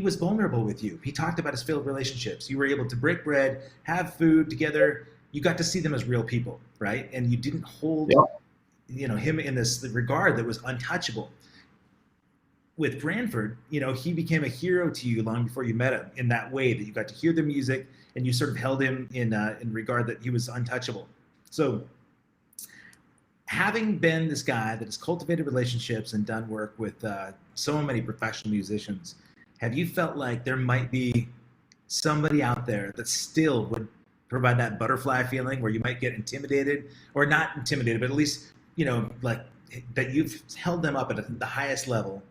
was vulnerable with you. He talked about his failed relationships. You were able to break bread, have food together. You got to see them as real people, right? And you didn't hold, him in this regard that was untouchable. With Branford, he became a hero to you long before you met him, in that way that you got to hear the music and you sort of held him in regard that he was untouchable. So having been this guy that has cultivated relationships and done work with so many professional musicians, have you felt like there might be somebody out there that still would provide that butterfly feeling where you might get intimidated, or not intimidated, but at least, like that you've held them up at the highest level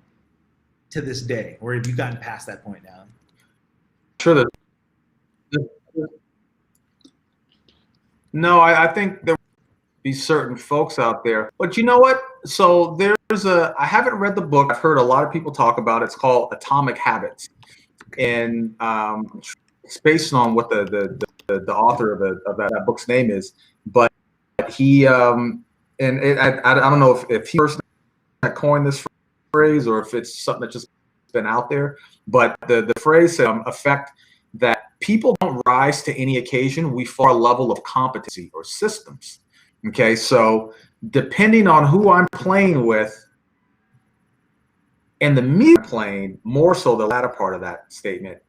to this day, or have you gotten past that point now? Sure. No, I think there will be certain folks out there, but you know what? So I haven't read the book. I've heard a lot of people talk about it. It's called Atomic Habits, and it's based on what the author of that book's name is. But he I don't know if he personally coined this phrase or if it's something that's just been out there, but the phrase effect that people don't rise to any occasion. We fall a level of competency or systems. Okay, so depending on who I'm playing with and the music I'm playing, more so the latter part of that statement,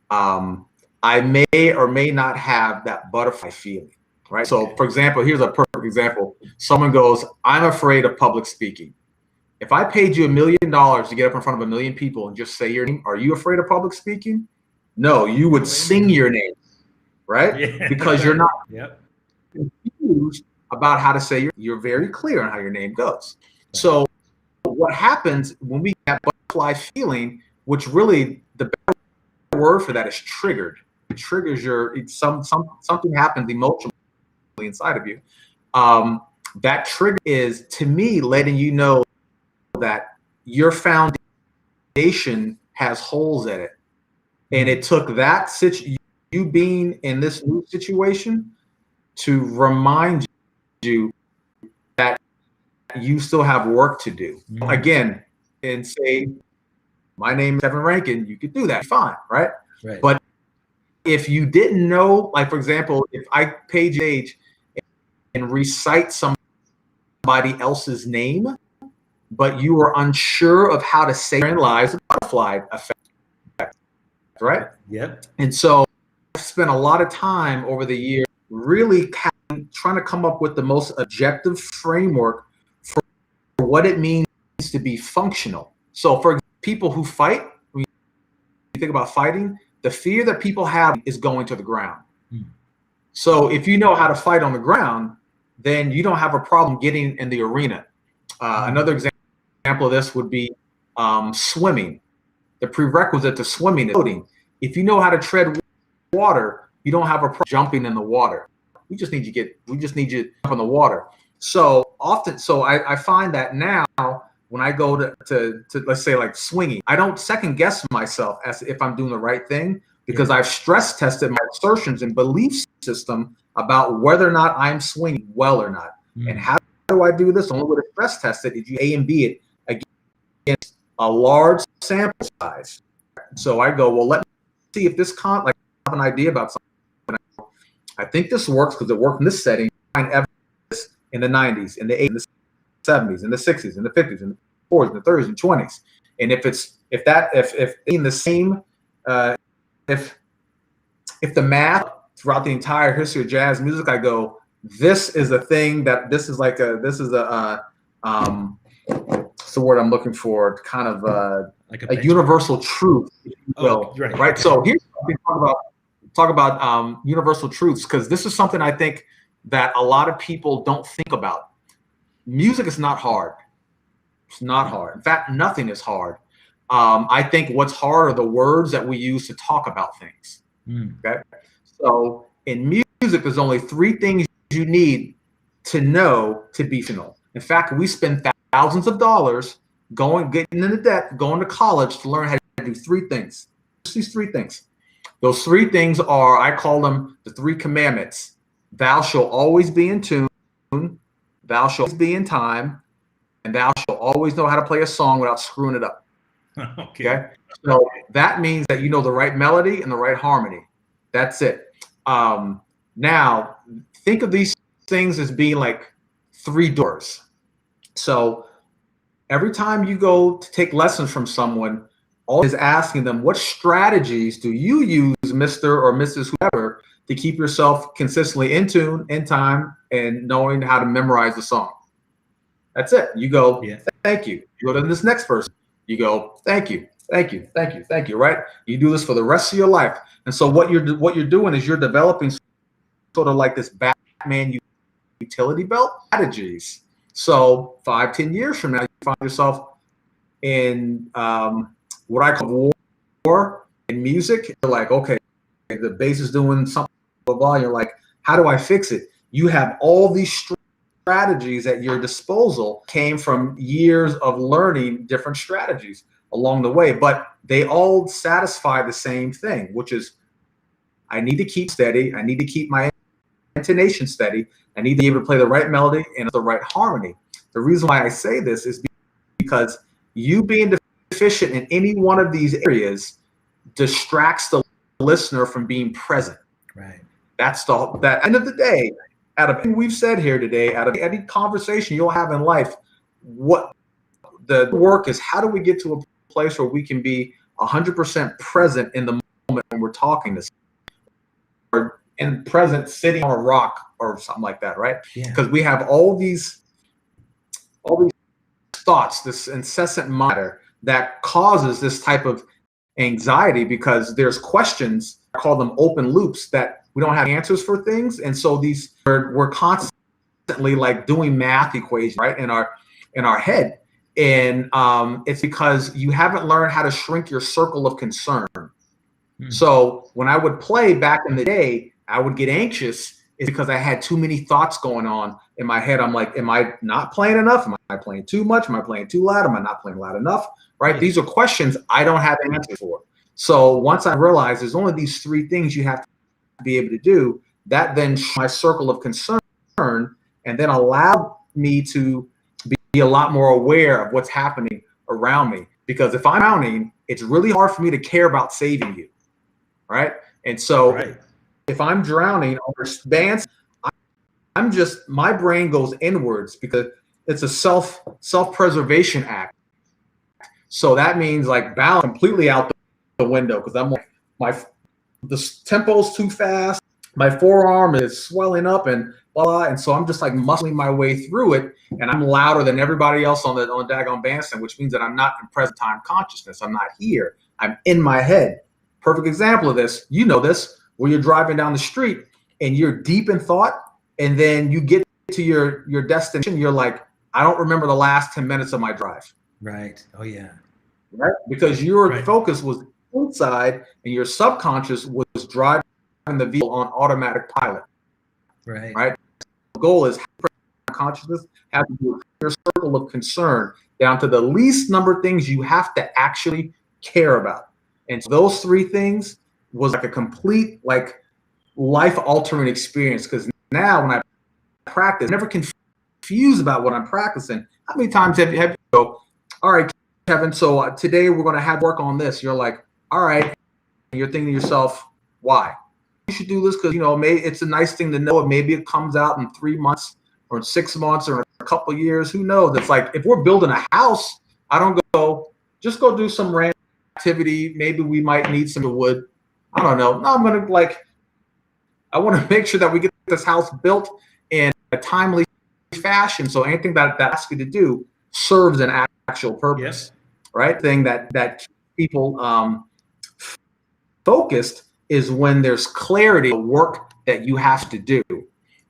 I may or may not have that butterfly feeling, right? So for example, here's a perfect example. Someone goes, I'm afraid of public speaking. If I paid you $1 million to get up in front of 1 million people and just say your name, are you afraid of public speaking? No, you would sing your name, right? Yeah. Because you're not Yep. confused about how to say you're very clear on how your name goes. So what happens when we get that butterfly feeling, which really the better word for that is triggered. It triggers something happens emotionally inside of you. That trigger is, to me, letting you know that your foundation has holes in it. And it took that you being in this new situation to remind you that you still have work to do. Again, and say, my name is Kevin Rankin, you could do that, fine, right? But if you didn't know, like for example, if I paid you age and recite somebody else's name, but you were unsure of how to say it, lies the butterfly effect, right? Yep. And so I've spent a lot of time over the years really trying to come up with the most objective framework for what it means to be functional. So for people who fight, when you think about fighting, the fear that people have is going to the ground. So if you know how to fight on the ground, then you don't have a problem getting in the arena. Another example of this would be swimming. The prerequisite to swimming is floating. If you know how to tread water, you don't have a problem jumping in the water. We just need you to jump in the water. So often, I find that now when I go to let's say like swinging, I don't second guess myself as if I'm doing the right thing, because I've stress tested my assertions and belief system about whether or not I'm swinging well or not. And how do I do this? Only way to stress test it is you A and B it against a large sample size. So I go, well, let me see if this I have an idea about something. I think this works because it worked in this setting. Find evidence in the 90s, in the 80s, in the 70s, in the 60s, in the 50s, in the 40s, in the 30s, and 20s. And if in the same, if the math throughout the entire history of jazz music, I go, this is a thing that what's the word I'm looking for? Kind of like a universal truth, if you will. Right. So here's what we talk about universal truths, because this is something I think that a lot of people don't think about. Music is not hard. It's not hard. In fact, nothing is hard. I think what's hard are the words that we use to talk about things. Okay. So in music, there's only 3 things you need to know to be functional. In fact, we spend thousands of dollars getting into debt, going to college to learn how to do 3 things. Just these 3 things. Those 3 things are, I call them the 3 commandments. Thou shalt always be in tune, thou shalt be in time, and thou shalt always know how to play a song without screwing it up. Okay? So that means that you know the right melody and the right harmony. That's it. Now, think of these things as being like 3 doors. So every time you go to take lessons from someone, always asking them, what strategies do you use, Mr. or Mrs. whoever, to keep yourself consistently in tune, in time, and knowing how to memorize the song? That's it. You go, thank you. You go to this next person. You go, thank you, thank you, thank you, thank you, right? You do this for the rest of your life. And so what you're doing is you're developing sort of like this Batman utility belt strategies. So 5-10 years from now, you find yourself in what I call war in music. You're like, okay, the bass is doing something, blah, blah. You're like, how do I fix it? You have all these strategies at your disposal, came from years of learning different strategies along the way, but they all satisfy the same thing, which is I need to keep steady. I need to keep my intonation steady. I need to be able to play the right melody and the right harmony. The reason why I say this is because you being deficient in any one of these areas distracts the listener from being present. Right. That's that end of the day, out of everything we've said here today, out of any conversation you'll have in life, what the work is, how do we get to a place where we can be 100% present in the moment when we're talking to someone, and present sitting on a rock or something like that, right? Because we have all these thoughts, this incessant matter that causes this type of anxiety, because there's questions, I call them open loops, that we don't have answers for things. And so we're constantly like doing math equations, right, in our head. And it's because you haven't learned how to shrink your circle of concern. So when I would play back in the day, I would get anxious is because I had too many thoughts going on in my head. I'm like, am I not playing enough? Am I playing too much? Am I playing too loud? Am I not playing loud enough? Right? Yeah. These are questions I don't have answers for. So once I realized there's only these 3 things you have to be able to do, that then my circle of concern, and then allowed me to be a lot more aware of what's happening around me. Because if I'm drowning, it's really hard for me to care about saving you, right? And so if I'm drowning or advanced, my brain goes inwards because it's a self-preservation act. So that means like balance completely out the window, because I'm like, the tempo's too fast, my forearm is swelling up and blah, and so I'm just like muscling my way through it, and I'm louder than everybody else on the daggone bandstand, which means that I'm not in present time consciousness. I'm not here. I'm in my head. Perfect example of this, you know this, where you're driving down the street and you're deep in thought, and then you get to your destination, you're like, I don't remember the last 10 minutes of my drive. Right. Oh yeah. Right? Because your focus was inside and your subconscious was driving the vehicle on automatic pilot. Right? The goal is consciousness has to do with your circle of concern down to the least number of things you have to actually care about. And so those 3 things was like a complete, like, life-altering experience. Because now when I practice, I'm never confused about what I'm practicing. How many times have you go, all right, Kevin, so today we're going to have work on this. You're like, all right. And you're thinking to yourself, why? You should do this because, you know, maybe it's a nice thing to know. Maybe it comes out in 3 months or 6 months or a couple of years. Who knows? It's like, if we're building a house, I don't go, just go do some random activity. Maybe we might need some wood. I don't know. No, I'm going to I want to make sure that we get this house built in a timely fashion. So anything that asks you to do serves an actual purpose, right? Thing that keeps people focused is when there's clarity of work that you have to do.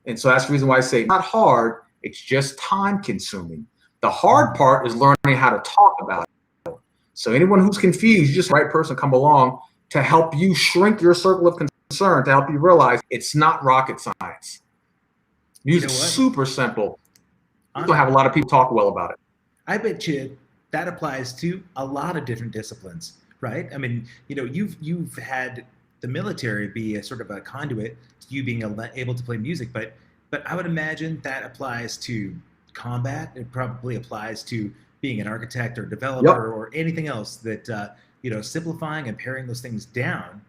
And so that's the reason why I say not hard, it's just time consuming. The hard part is learning how to talk about it. So anyone who's confused, just the right person come along to help you shrink your circle of concern, to help you realize it's not rocket science. Music's super simple. You don't have a lot of people talk well about it. I bet you that applies to a lot of different disciplines, right? I mean, you know, you've had the military be a sort of a conduit to you being able to play music, but I would imagine that applies to combat. It probably applies to being an architect or developer or anything else that, you know, simplifying and paring those things down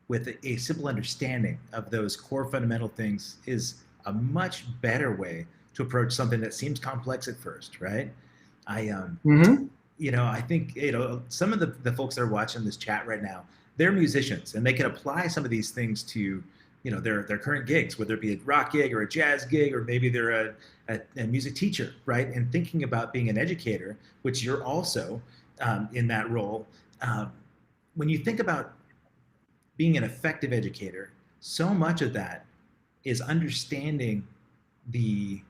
with a simple understanding of those core fundamental things is a much better way to approach something that seems complex at first, right? You know, I think, you know, some of the folks that are watching this chat right now, they're musicians, and they can apply some of these things to, you know, their current gigs, whether it be a rock gig or a jazz gig, or maybe they're a music teacher, right? And thinking about being an educator, which you're also in that role. When you think about being an effective educator, so much of that is understanding the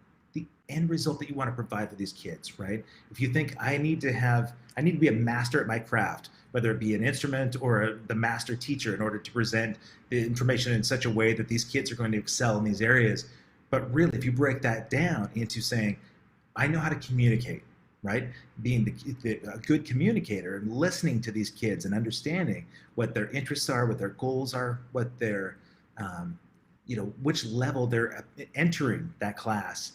end result that you want to provide for these kids, right? If you think I need to be a master at my craft, whether it be an instrument or the master teacher, in order to present the information in such a way that these kids are going to excel in these areas. But really, if you break that down into saying, I know how to communicate, right? Being a good communicator and listening to these kids and understanding what their interests are, what their goals are, what their, you know, which level they're entering that class.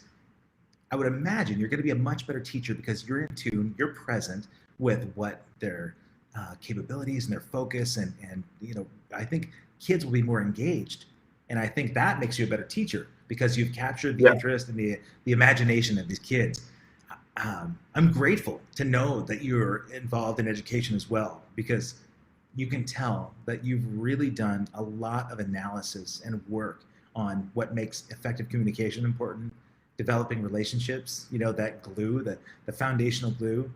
I would imagine you're going to be a much better teacher because you're in tune, you're present with what their capabilities and their focus, and I think kids will be more engaged, and I think that makes you a better teacher because you've captured the interest and the imagination of these kids. I'm grateful to know that you're involved in education as well, because you can tell that you've really done a lot of analysis and work on what makes effective communication important, developing relationships. That glue, the foundational glue,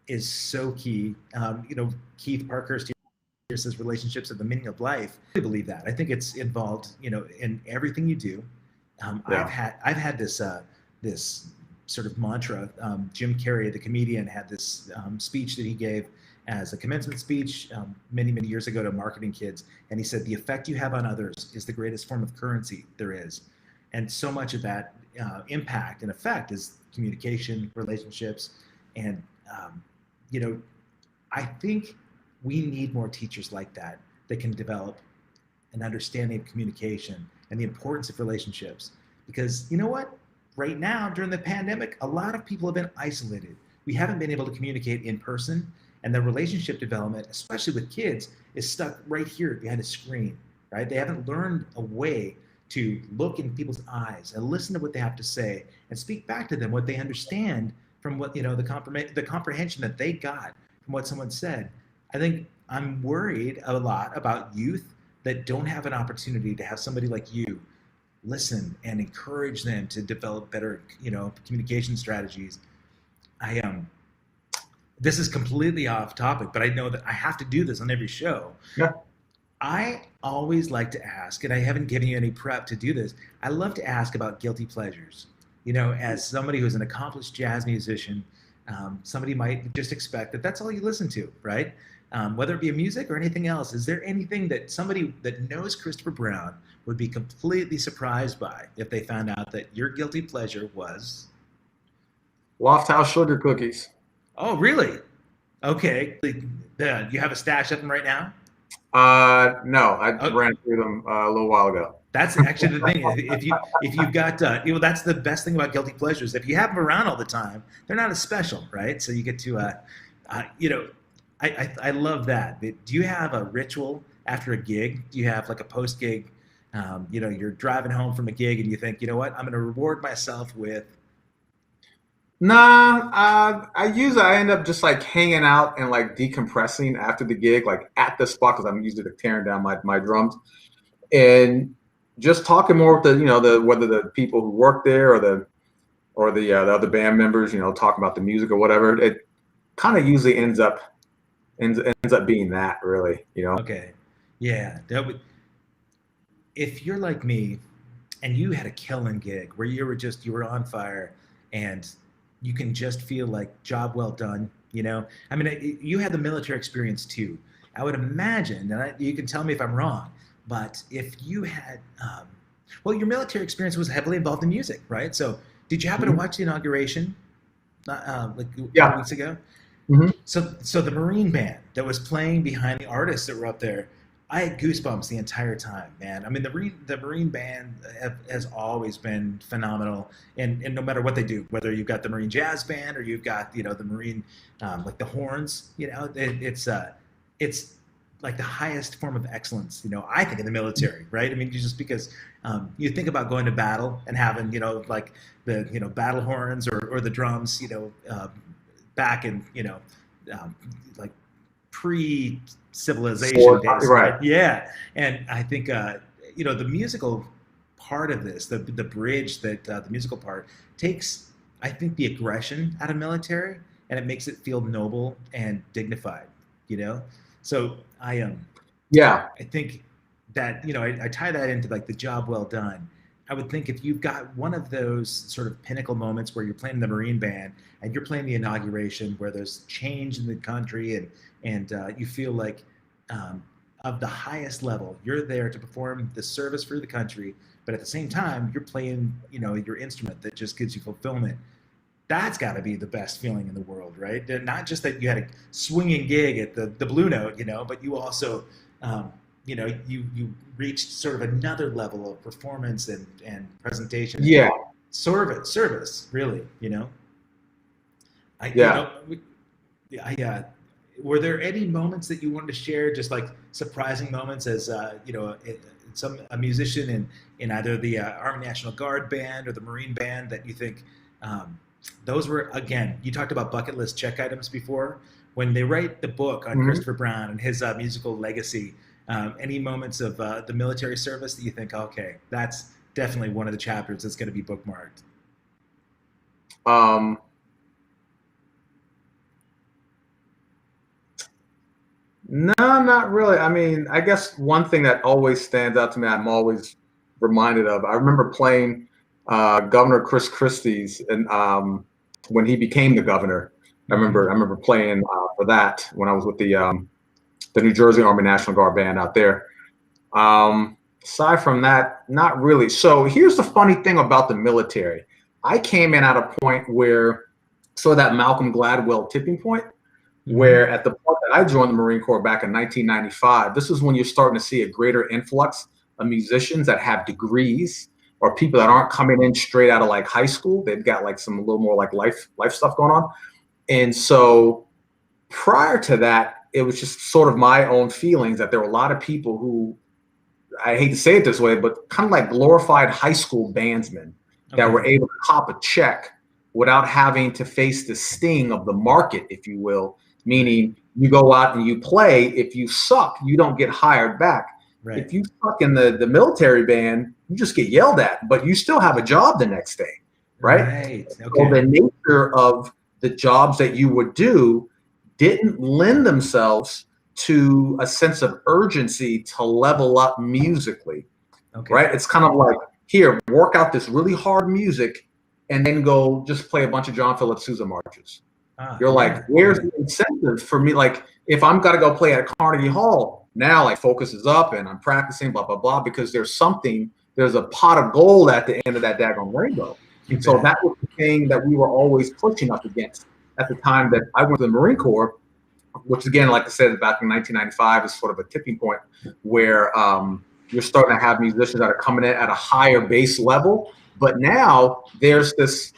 is so key. Keith Parkhurst says relationships are the meaning of life. I believe that. I think it's involved, in everything you do. I've had this sort of mantra. Jim Carrey, the comedian, had this speech that he gave as a commencement speech many, many years ago to marketing kids. And he said, the effect you have on others is the greatest form of currency there is. And so much of that impact and effect is communication, relationships. And, I think we need more teachers like that can develop an understanding of communication and the importance of relationships. Because you know what? Right now, during the pandemic, a lot of people have been isolated. We haven't been able to communicate in person, and the relationship development, especially with kids, is stuck right here behind a screen, right? They haven't learned a way to look in people's eyes and listen to what they have to say and speak back to them what they understand from what, the comprehension that they got from what someone said. I think I'm worried a lot about youth that don't have an opportunity to have somebody like you listen and encourage them to develop better, communication strategies. This is completely off topic, but I know that I have to do this on every show. Yeah. I always like to ask, and I haven't given you any prep to do this, I love to ask about guilty pleasures. As somebody who's an accomplished jazz musician, somebody might just expect that that's all you listen to, right? Whether it be music or anything else. Is there anything that somebody that knows Christopher Brown would be completely surprised by if they found out that your guilty pleasure was? Loft House sugar cookies. Oh, really? Okay. You have a stash of them right now? No, I ran through them a little while ago. That's actually the thing. If you've got, that's the best thing about guilty pleasures. If you have them around all the time, they're not as special, right? So you get to, I love that. Do you have a ritual after a gig? Do you have like a post gig? You're driving home from a gig and you think, you know what, I'm going to reward myself with. Nah, I end up just like hanging out and like decompressing after the gig, like at the spot, because I'm usually tearing down my drums, and just talking more with whether the people who work there or the other band members, talking about the music or whatever. It kind of usually ends up being that, really, Okay, yeah. If you're like me, and you had a killing gig where you were on fire, and you can just feel like job well done. I mean, you had the military experience too. I would imagine, and you can tell me if I'm wrong, but if you had, your military experience was heavily involved in music, right? So did you happen to watch the inauguration a couple weeks ago? Mm-hmm. So the Marine band that was playing behind the artists that were up there, I had goosebumps the entire time, man. I mean, the Marine band has always been phenomenal, and no matter what they do, whether you've got the Marine Jazz Band or you've got the Marine like the horns, it's like the highest form of excellence, I think, in the military, right? I mean, just because you think about going to battle and having like the battle horns or the drums, back in like pre-civilization days, right? Yeah, and I think the musical part of this, the bridge that the musical part takes, I think, the aggression out of military, and it makes it feel noble and dignified. So I think that I tie that into like the job well done. I would think if you've got one of those sort of pinnacle moments where you're playing the Marine band and you're playing the inauguration where there's change in the country and you feel like of the highest level, you're there to perform the service for the country, but at the same time, you're playing, your instrument that just gives you fulfillment. That's got to be the best feeling in the world, right? Not just that you had a swinging gig at the Blue Note, but you also, you reached sort of another level of performance and presentation. Yeah. Service, really, were there any moments that you wanted to share, just like surprising moments as a musician in either the Army National Guard band or the Marine band that you think those were, again, you talked about bucket list check items before. When they write the book on Christopher Brown and his musical legacy, any moments of the military service that you think, okay, that's definitely one of the chapters that's going to be bookmarked? No, not really. I mean, I guess one thing that always stands out to me, I'm always reminded of. I remember playing Governor Chris Christie's, and when he became the governor, I remember playing for that when I was with the New Jersey Army National Guard band out there. Aside from that, not really. So here's the funny thing about the military. I came in at a point where, so that Malcolm Gladwell tipping point, where at the point that I joined the Marine Corps back in 1995, this is when you're starting to see a greater influx of musicians that have degrees, or people that aren't coming in straight out of like high school. They've got like some a little more like life stuff going on. And so prior to that, it was just sort of my own feelings that there were a lot of people who, I hate to say it this way, but kind of like glorified high school bandsmen that were able to cop a check without having to face the sting of the market, if you will. Meaning you go out and you play. If you suck, you don't get hired back. Right. If you suck in the military band, you just get yelled at, but you still have a job the next day, right? Okay. So the nature of the jobs that you would do didn't lend themselves to a sense of urgency to level up musically, right? It's kind of like, here, work out this really hard music and then go just play a bunch of John Philip Sousa marches. You're like, where's the incentive for me? Like, if I'm got to go play at Carnegie Hall, now like focus is up and I'm practicing, blah, blah, blah, because there's a pot of gold at the end of that daggone rainbow. And so that was the thing that we were always pushing up against at the time that I went to the Marine Corps, which again, like I said, back in 1995 is sort of a tipping point where you're starting to have musicians that are coming in at a higher base level. But now there's this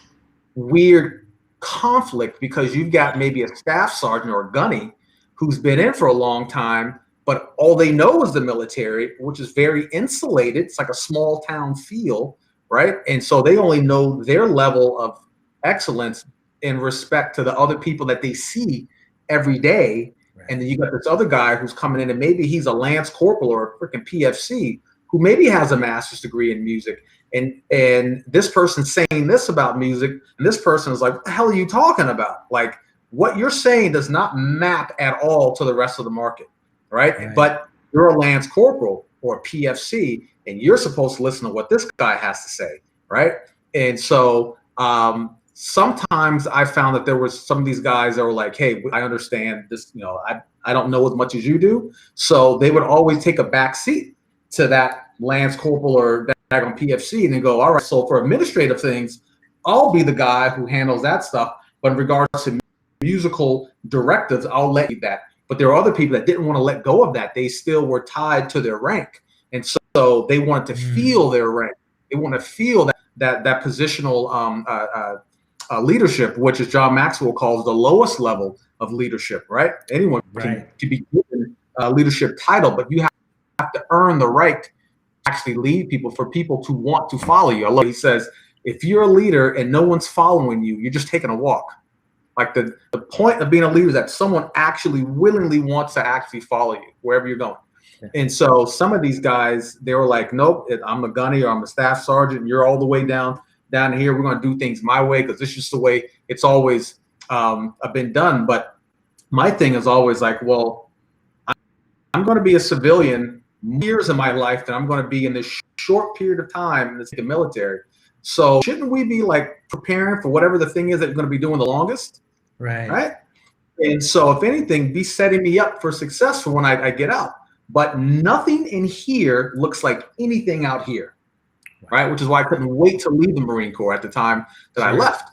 weird conflict because you've got maybe a staff sergeant or a gunny who's been in for a long time, but all they know is the military, which is very insulated. It's like a small town feel, right? And so they only know their level of excellence in respect to the other people that they see every day. Right. And then you got this other guy who's coming in and maybe he's a Lance Corporal or a freaking PFC who maybe has a master's degree in music. And this person's saying this about music, and this person is like, what the hell are you talking about? Like, what you're saying does not map at all to the rest of the market, right? But you're a Lance Corporal or a PFC, and you're supposed to listen to what this guy has to say, right? And so sometimes I found that there was some of these guys that were like, hey, I understand this, I don't know as much as you do. So they would always take a back seat to that Lance Corporal or back on PFC and then go, all right, so for administrative things, I'll be the guy who handles that stuff. But in regards to musical directives, I'll let you that. But there are other people that didn't want to let go of that. They still were tied to their rank. And so they wanted to feel their rank. They want to feel that positional leadership, which as John Maxwell calls the lowest level of leadership, right? Anyone can be given a leadership title, but you have to earn the right to actually lead people for people to want to follow you. I love, he says, if you're a leader and no one's following you, you're just taking a walk. Like the point of being a leader is that someone actually willingly wants to actually follow you wherever you're going. And so some of these guys, they were like, nope, I'm a gunny or I'm a staff sergeant. You're all the way down here. We're going to do things my way because this is just the way it's always been done. But my thing is always like, well, I'm going to be a civilian years of my life that I'm going to be in this short period of time in the military. So shouldn't we be like preparing for whatever the thing is that we're going to be doing the longest? Right. And so if anything, be setting me up for success for when I get out. But nothing in here looks like anything out here. Right. Which is why I couldn't wait to leave the Marine Corps at the time that I left,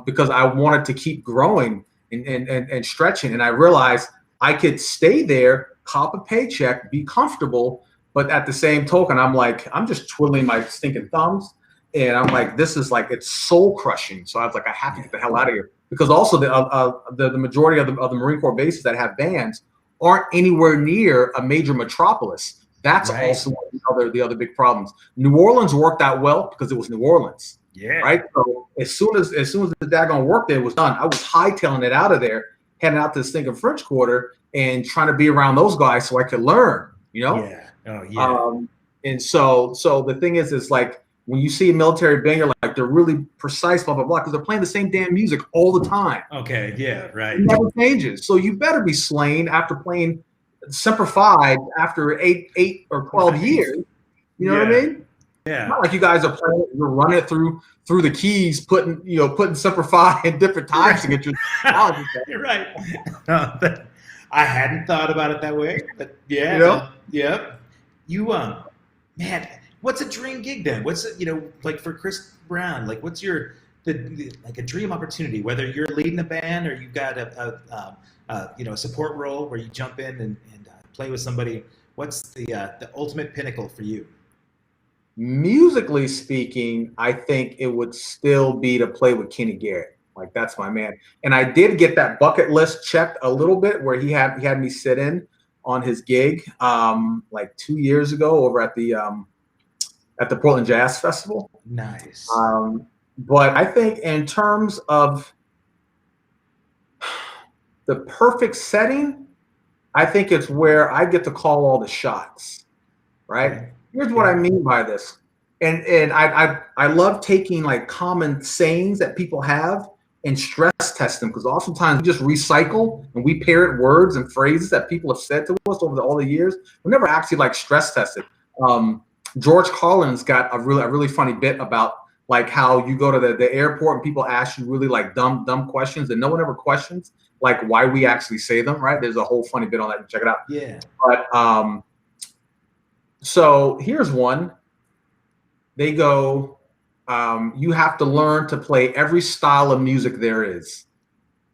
because I wanted to keep growing and stretching. And I realized I could stay there, cop a paycheck, be comfortable. But at the same token, I'm like, I'm just twiddling my stinking thumbs. And I'm like, this is like, it's soul crushing. So I was like, I have to get the hell out of here. because also the majority of the Marine Corps bases that have bands aren't anywhere near a major metropolis. That's also the other big problems. New Orleans worked out well because it was New Orleans. Yeah. Right. So as soon as the daggone work day was done, I was hightailing it out of there, heading out to this thing in French Quarter and trying to be around those guys so I could learn, you know? Yeah. Oh yeah. And so the thing is like when you see a military band, you're like, they're really precise, blah, blah, blah, because they're playing the same damn music all the time. Okay. Yeah. Right. It never changes. So you better be slain after playing Semper Fi after 8 or 12 years. You know what I mean? Yeah. It's not like you guys are playing, you're running it through the keys, putting Semper Fi in different times to get your knowledge. You're right. I hadn't thought about it that way, but yeah. You know? Yep. You man, what's a dream gig then? What's like for Chris Brown? Like, what's your like a dream opportunity? Whether you're leading a band or you've got a support role where you jump in and play with somebody. What's the ultimate pinnacle for you? Musically speaking, I think it would still be to play with Kenny Garrett. Like, that's my man. And I did get that bucket list checked a little bit, where he had me sit in on his gig like 2 years ago over at the Portland Jazz Festival. Nice. But I think in terms of the perfect setting, I think it's where I get to call all the shots, right? Here's what I mean by this. And I love taking like common sayings that people have and stress test them, because oftentimes we just recycle and we parrot words and phrases that people have said to us over all the years. We never actually like stress tested. George Carlin's got a really funny bit about like how you go to the airport and people ask you really like dumb questions and no one ever questions like why we actually say them, right? There's a whole funny bit on that. Check it out. Yeah. But so here's one. They go, you have to learn to play every style of music there is,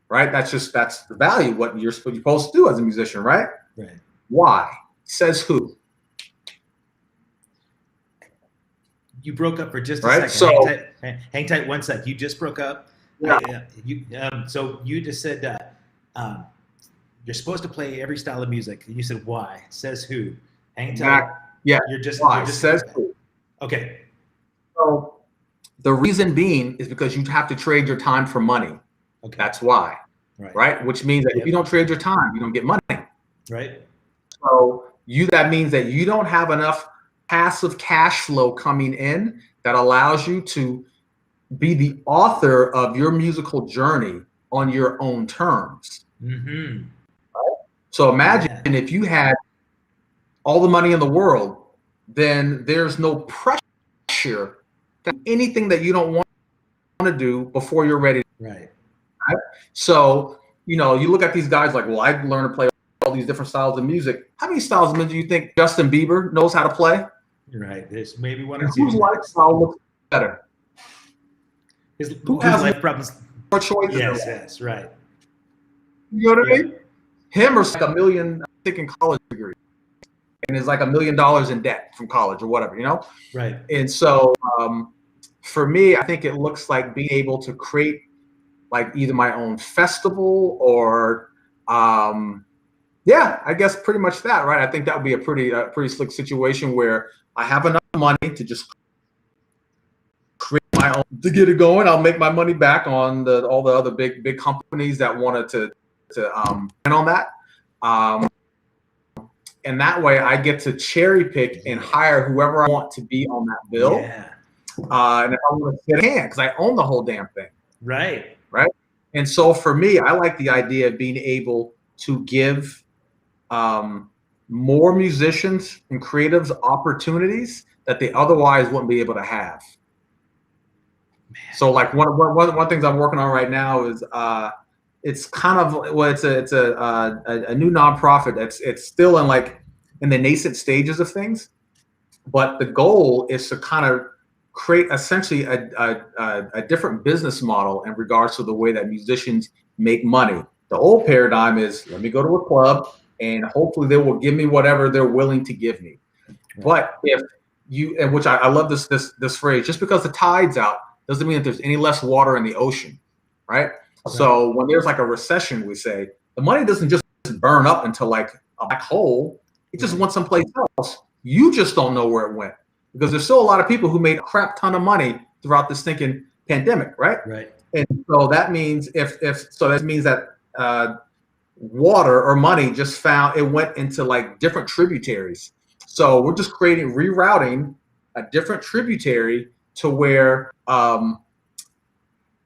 right? That's the value, what you're supposed to do as a musician, right? Right. Why? Says who? You broke up for just a right? second. So, hang tight 1 sec. You just broke up. Yeah. So you just said you're supposed to play every style of music. And you said why? Says who? Hang tight. Yeah. You're just says who? Okay. So the reason being is because you have to trade your time for money. Okay. That's why. Right? Which means that if you don't trade your time, you don't get money. Right. So that means that you don't have enough passive cash flow coming in that allows you to be the author of your musical journey on your own terms. Mm-hmm. Right? So imagine if you had all the money in the world, then there's no pressure to do anything that you don't want to do before you're ready. Right. So, you look at these guys like, well, I learned to play all these different styles of music. How many styles of music do you think Justin Bieber knows how to play? Right. There's maybe one or two. Whose lifestyle looks better? Who has life problems? More choices. Yes, right. You know what I mean? Him or like $1 million, I think, in college degree, and is like $1 million in debt from college or whatever, Right. And so, for me, I think it looks like being able to create like either my own festival or, I guess pretty much that, right? I think that would be a pretty slick situation where I have enough money to just create my own to get it going. I'll make my money back on all the other big companies that wanted to and on that. And that way I get to cherry pick and hire whoever I want to be on that bill. Yeah. And if I want to get a hand, because I own the whole damn thing. Right. Right. And so for me, I like the idea of being able to give more musicians and creatives opportunities that they otherwise wouldn't be able to have. Man. So like one things I'm working on right now is it's kind of it's a new nonprofit it's still in the nascent stages of things, but the goal is to kind of create essentially a different business model in regards to the way that musicians make money. The old paradigm is let me go to a club and hopefully they will give me whatever they're willing to give me. But if you, and which I love this phrase, just because the tide's out doesn't mean that there's any less water in the ocean, right? So when there's like a recession, we say the money doesn't just burn up into like a black hole. It just went someplace else. You just don't know where it went, because there's still a lot of people who made a crap ton of money throughout this stinking pandemic, right? Right. And so that means that means that water or money just found it went into like different tributaries. So we're just rerouting a different tributary to where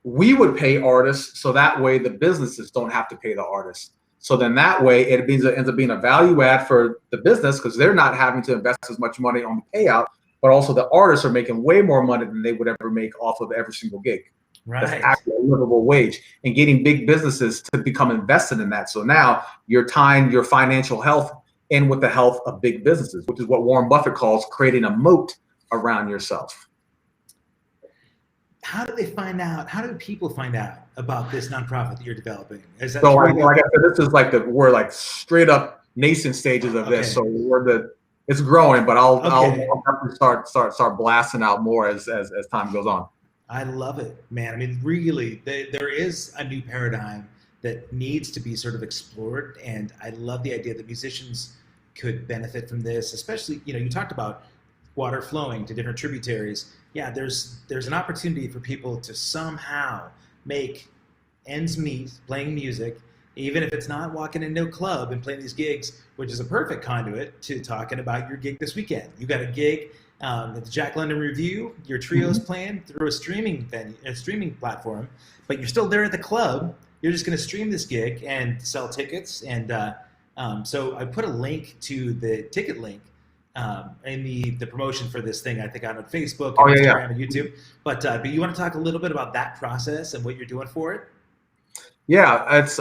we would pay artists, so that way the businesses don't have to pay the artists. So then that way it ends up being a value add for the business, because they're not having to invest as much money on the payout, but also the artists are making way more money than they would ever make off of every single gig. Right. That's actually a livable wage, and getting big businesses to become invested in that. So now you're tying your financial health in with the health of big businesses, which is what Warren Buffett calls creating a moat around yourself. How do they find out? How do people find out about this nonprofit that you're developing? Is that so like I said, this is like we're like straight up nascent stages of this. So it's growing, but I'll definitely start blasting out more as time goes on. I love it, man. I mean, really, there is a new paradigm that needs to be sort of explored, and I love the idea that musicians could benefit from this. Especially, you talked about water flowing to different tributaries. Yeah, there's an opportunity for people to somehow make ends meet playing music, even if it's not walking into a club and playing these gigs, which is a perfect conduit to talking about your gig this weekend. You got a gig at the Jack London Review, your trio's playing through a streaming platform, but you're still there at the club. You're just going to stream this gig and sell tickets. And so I put a link to the ticket link in the promotion for this thing, I think, on Facebook, and Instagram, and YouTube. But you want to talk a little bit about that process and what you're doing for it? Yeah, it's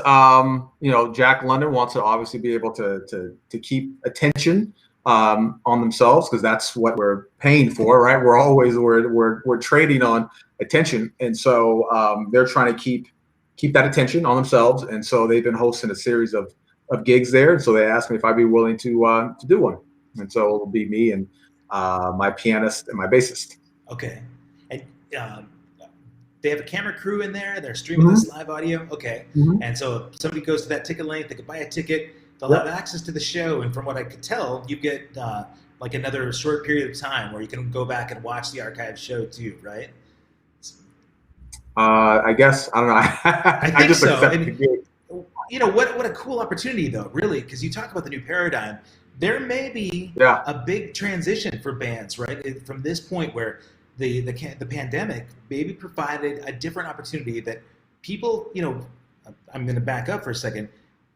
Jack London wants to obviously be able to keep attention on themselves, because that's what we're paying for, right? We're trading on attention, and so they're trying to keep that attention on themselves, and so they've been hosting a series of gigs there. And so they asked me if I'd be willing to do one, and so it'll be me and my pianist and my bassist. Okay, and they have a camera crew in there. They're streaming this live audio. Okay, and so if somebody goes to that ticket link, they could buy a ticket. They'll have access to the show, and from what I could tell, you get like another short period of time where you can go back and watch the archived show too, right? I guess, I don't know. I think just so. And, what a cool opportunity, though, really, because you talk about the new paradigm. There may be a big transition for bands, right? From this point where the pandemic maybe provided a different opportunity that people, I'm going to back up for a second.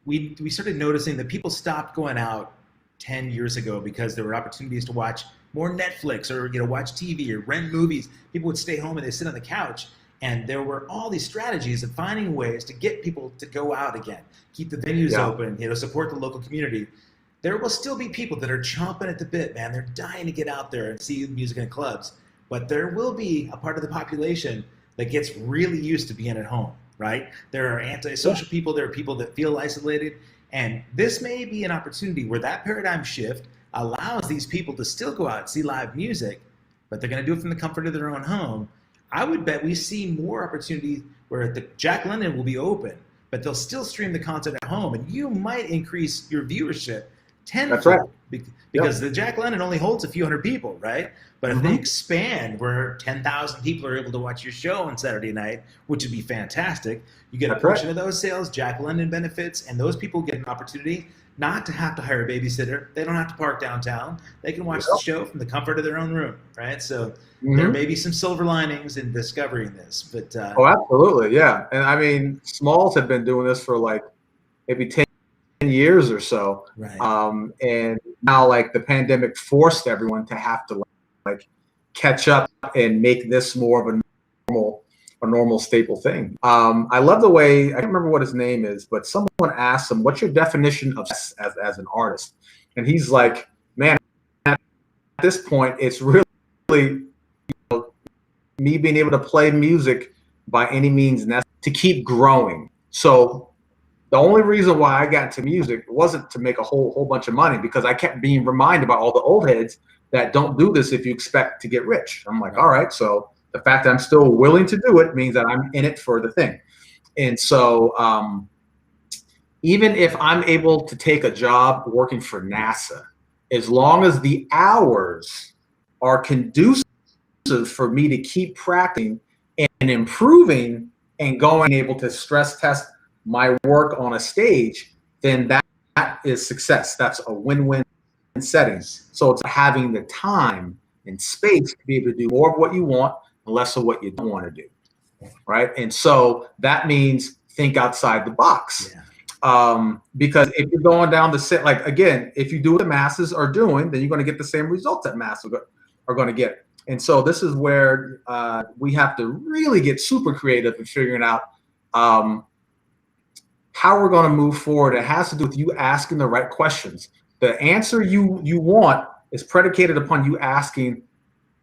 We started noticing that people stopped going out 10 years ago because there were opportunities to watch more Netflix or watch TV or rent movies. People would stay home and they sit on the couch, and there were all these strategies of finding ways to get people to go out again, keep the venues open, support the local community. There will still be people that are chomping at the bit, man. They're dying to get out there and see music in clubs, but there will be a part of the population that gets really used to being at home. Right? There are antisocial people. There are people that feel isolated. And this may be an opportunity where that paradigm shift allows these people to still go out and see live music, but they're going to do it from the comfort of their own home. I would bet we see more opportunity where the Jack London will be open, but they'll still stream the concert at home, and you might increase your viewership tenfold. That's right. Because the Jack London only holds a few hundred people, right? But if they expand where 10,000 people are able to watch your show on Saturday night, which would be fantastic, you get a portion of those sales, Jack London benefits, and those people get an opportunity not to have to hire a babysitter. They don't have to park downtown. They can watch the show from the comfort of their own room, right? So there may be some silver linings in discovering this. But oh, absolutely, yeah. And I mean, Smalls have been doing this for like maybe 10 years or so. Right. And now like the pandemic forced everyone to have to like catch up and make this more of a normal staple thing. I love the way, I can't remember what his name is, but someone asked him, what's your definition of as an artist? And he's like, man, at this point, it's really me being able to play music by any means necessary to keep growing. So the only reason why I got into music wasn't to make a whole bunch of money, because I kept being reminded by all the old heads that don't do this if you expect to get rich. I'm like, all right, so the fact that I'm still willing to do it means that I'm in it for the thing. And so even if I'm able to take a job working for NASA, as long as the hours are conducive for me to keep practicing and improving and going able to stress test my work on a stage, then that is success. That's a win-win settings. So it's having the time and space to be able to do more of what you want and less of what you don't want to do, right? And so that means think outside the box. Yeah. Because if you're going down the set, like again, if you do what the masses are doing, then you're going to get the same results that masses are going to get. And so this is where we have to really get super creative in figuring out how we're going to move forward. It has to do with you asking the right questions. The answer you want is predicated upon you asking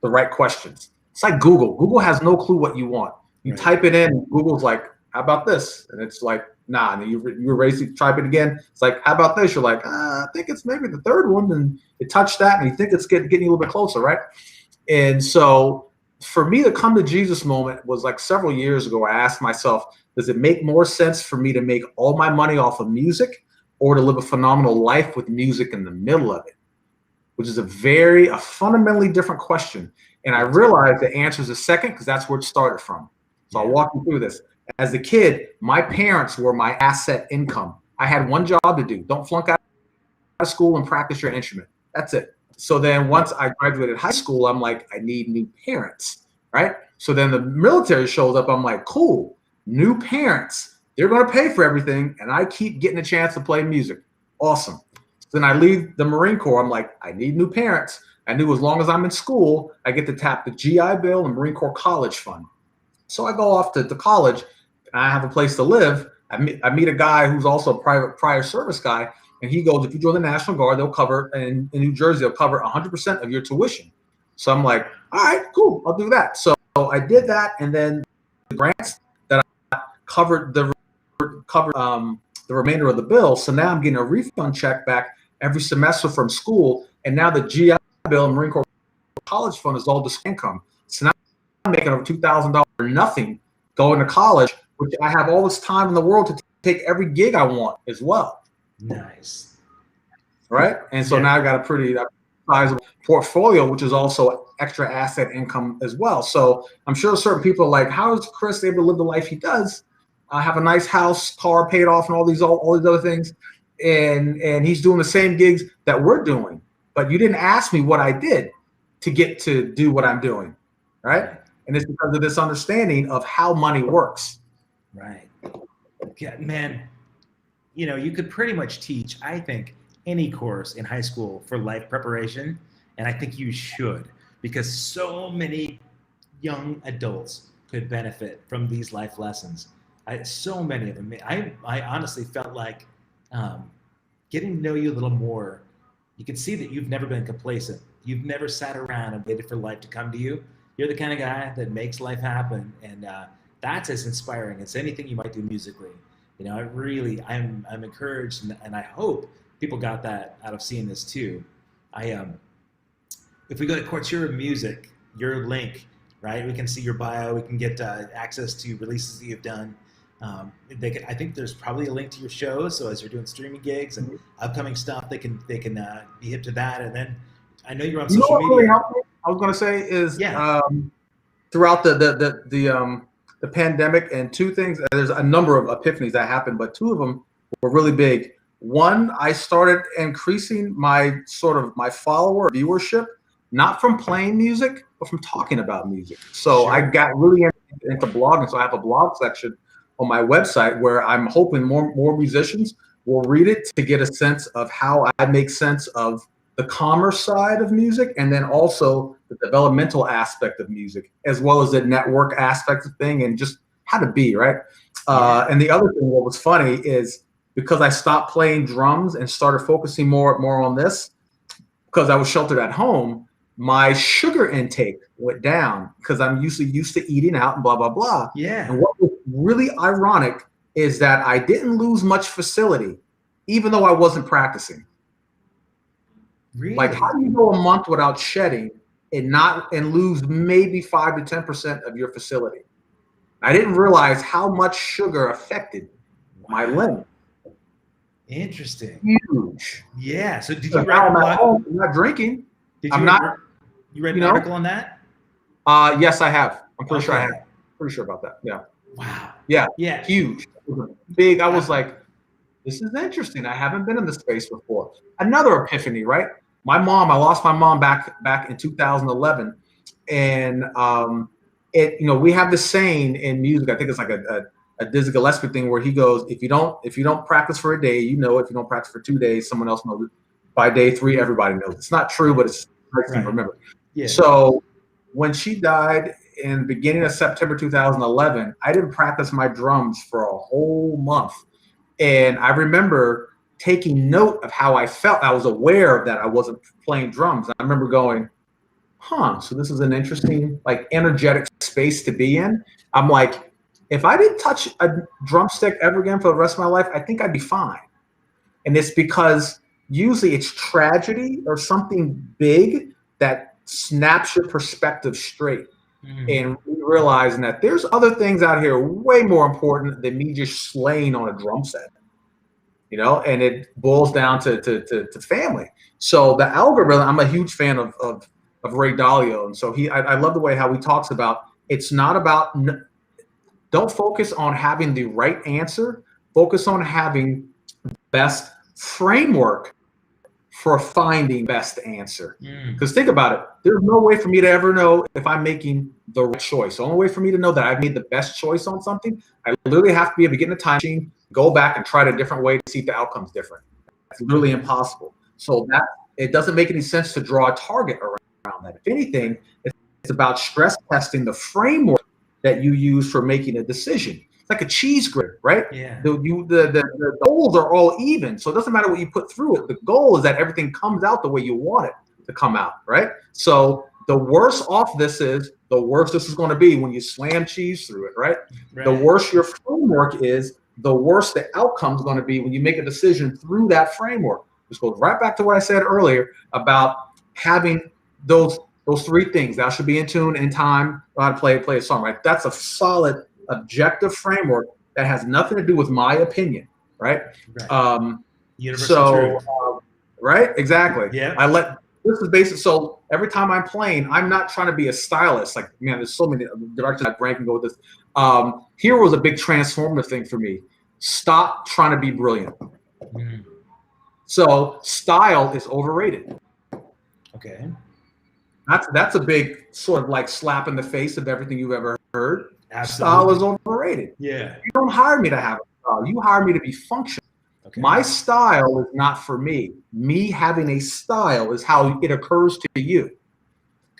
the right questions. It's like Google. Google has no clue what you want. You type it in, Google's like, how about this? And it's like, nah. And then you erase it, type it again. It's like, how about this? You're like, I think it's maybe the third one. And you touch that and you think it's getting you a little bit closer, right? And so for me, the come to Jesus moment was like several years ago. I asked myself, does it make more sense for me to make all my money off of music or to live a phenomenal life with music in the middle of it? Which is a fundamentally different question. And I realized the answer is the second because that's where it started from. So I'll walk you through this. As a kid, my parents were my asset income. I had one job to do. Don't flunk out of school and practice your instrument. That's it. So then once I graduated high school, I'm like, I need new parents, right? So then the military shows up. I'm like, cool, new parents. They're going to pay for everything. And I keep getting a chance to play music. Awesome. So then I leave the Marine Corps. I'm like, I need new parents. I knew as long as I'm in school, I get to tap the GI Bill and Marine Corps College Fund. So I go off to college. And I have a place to live. I meet a guy who's also a private prior service guy. And he goes, if you join the National Guard, they'll cover, in New Jersey, they'll cover 100% of your tuition. So I'm like, all right, cool, I'll do that. So I did that. And then the grants that I covered the remainder of the bill. So now I'm getting a refund check back every semester from school. And now the GI Bill and Marine Corps College Fund is all this income. So now I'm making over $2,000 for nothing going to college, which I have all this time in the world to take every gig I want as well. Nice. Right? And so now I've got a pretty sizable portfolio, which is also extra asset income as well. So I'm sure certain people are like, how is Chris able to live the life he does? I have a nice house, car paid off, and all these other things. And he's doing the same gigs that we're doing. But you didn't ask me what I did to get to do what I'm doing. Right? And it's because of this understanding of how money works. Right. Yeah, man, you could pretty much teach, I think, any course in high school for life preparation. And I think you should, because so many young adults could benefit from these life lessons. So many of them. I honestly felt like getting to know you a little more, you can see that you've never been complacent. You've never sat around and waited for life to come to you. You're the kind of guy that makes life happen. And that's as inspiring as anything you might do musically. I'm encouraged, and I hope people got that out of seeing this too. If we go to Couture Music, your link, right? We can see your bio. We can get access to releases that you've done. I think there's probably a link to your shows. So as you're doing streaming gigs and upcoming stuff, they can be hip to that. And then I know you're on social media. Really helped me, I was going to say is throughout the pandemic, and two things, there's a number of epiphanies that happened, but two of them were really big. One, I started increasing my follower viewership, not from playing music, but from talking about music. So I got really into blogging. So I have a blog section on my website where I'm hoping more musicians will read it to get a sense of how I make sense of the commerce side of music, and then also the developmental aspect of music, as well as the network aspect of thing, and just how to be, right? And the other thing, what was funny is because I stopped playing drums and started focusing more on this, because I was sheltered at home, my sugar intake went down because I'm usually used to eating out and blah, blah, blah. Yeah. And what was really ironic is that I didn't lose much facility, even though I wasn't practicing. Really? Like, how do you go a month without shedding and lose maybe 5 to 10% of your facility? I didn't realize how much sugar affected my limb. Interesting. Huge. Yeah. So did So you write a blog? I'm not drinking. Did I'm you not. You read an article on that? Yes, I have. I'm pretty sure I have. Pretty sure about that. Yeah. Wow. Yeah. Yeah. Huge. Big. I was like, this is interesting. I haven't been in this space before. Another epiphany, right? I lost my mom back in 2011, and we have this saying in music. I think it's like a Dizzy Gillespie thing where he goes, if you don't practice for a day, you know it. If you don't practice for 2 days, someone else knows it. By day 3, everybody knows it. It's not true, but it's nice to remember. Yeah. So when she died in the beginning of September 2011, I didn't practice my drums for a whole month. And I remember taking note of how I felt. I was aware that I wasn't playing drums. I remember going, so this is an interesting, like, energetic space to be in. I'm like, if I didn't touch a drumstick ever again for the rest of my life, I think I'd be fine. And it's because usually it's tragedy or something big that snaps your perspective straight. And realizing that there's other things out here way more important than me just slaying on a drum set, and it boils down to family. So the algorithm, I'm a huge fan of Ray Dalio. And so I love the way how he talks about, it's not about, don't focus on having the right answer, focus on having best framework for finding best answer. Because think about it, there's no way for me to ever know if I'm making the right choice. The only way for me to know that I've made the best choice on something, I literally have to be able to get in a time machine, go back and try it a different way to see if the outcome's different. It's literally impossible. So that it doesn't make any sense to draw a target around that. If anything, it's about stress testing the framework that you use for making a decision. Like a cheese grid, right? Yeah. The goals are all even. So it doesn't matter what you put through it. The goal is that everything comes out the way you want it to come out, right? So the worse off this is, the worse this is going to be when you slam cheese through it, right? The worse your framework is, the worse the outcome is going to be when you make a decision through that framework. This goes right back to what I said earlier about having those 3 things. Thou should be in tune, in time, know how to play a song, right? That's a solid objective framework that has nothing to do with my opinion, right? Universal truth. Right, exactly. Yeah. This is basic. So every time I'm playing, I'm not trying to be a stylist. Like, man, there's so many directions my brain can go with this. Here was a big transformative thing for me. Stop trying to be brilliant. So style is overrated. Okay. That's a big sort of like slap in the face of everything you've ever heard. Absolutely. Style is overrated. Yeah. You don't hire me to have a style. You hire me to be functional. Okay. My style is not for me. Me having a style is how it occurs to you. Okay.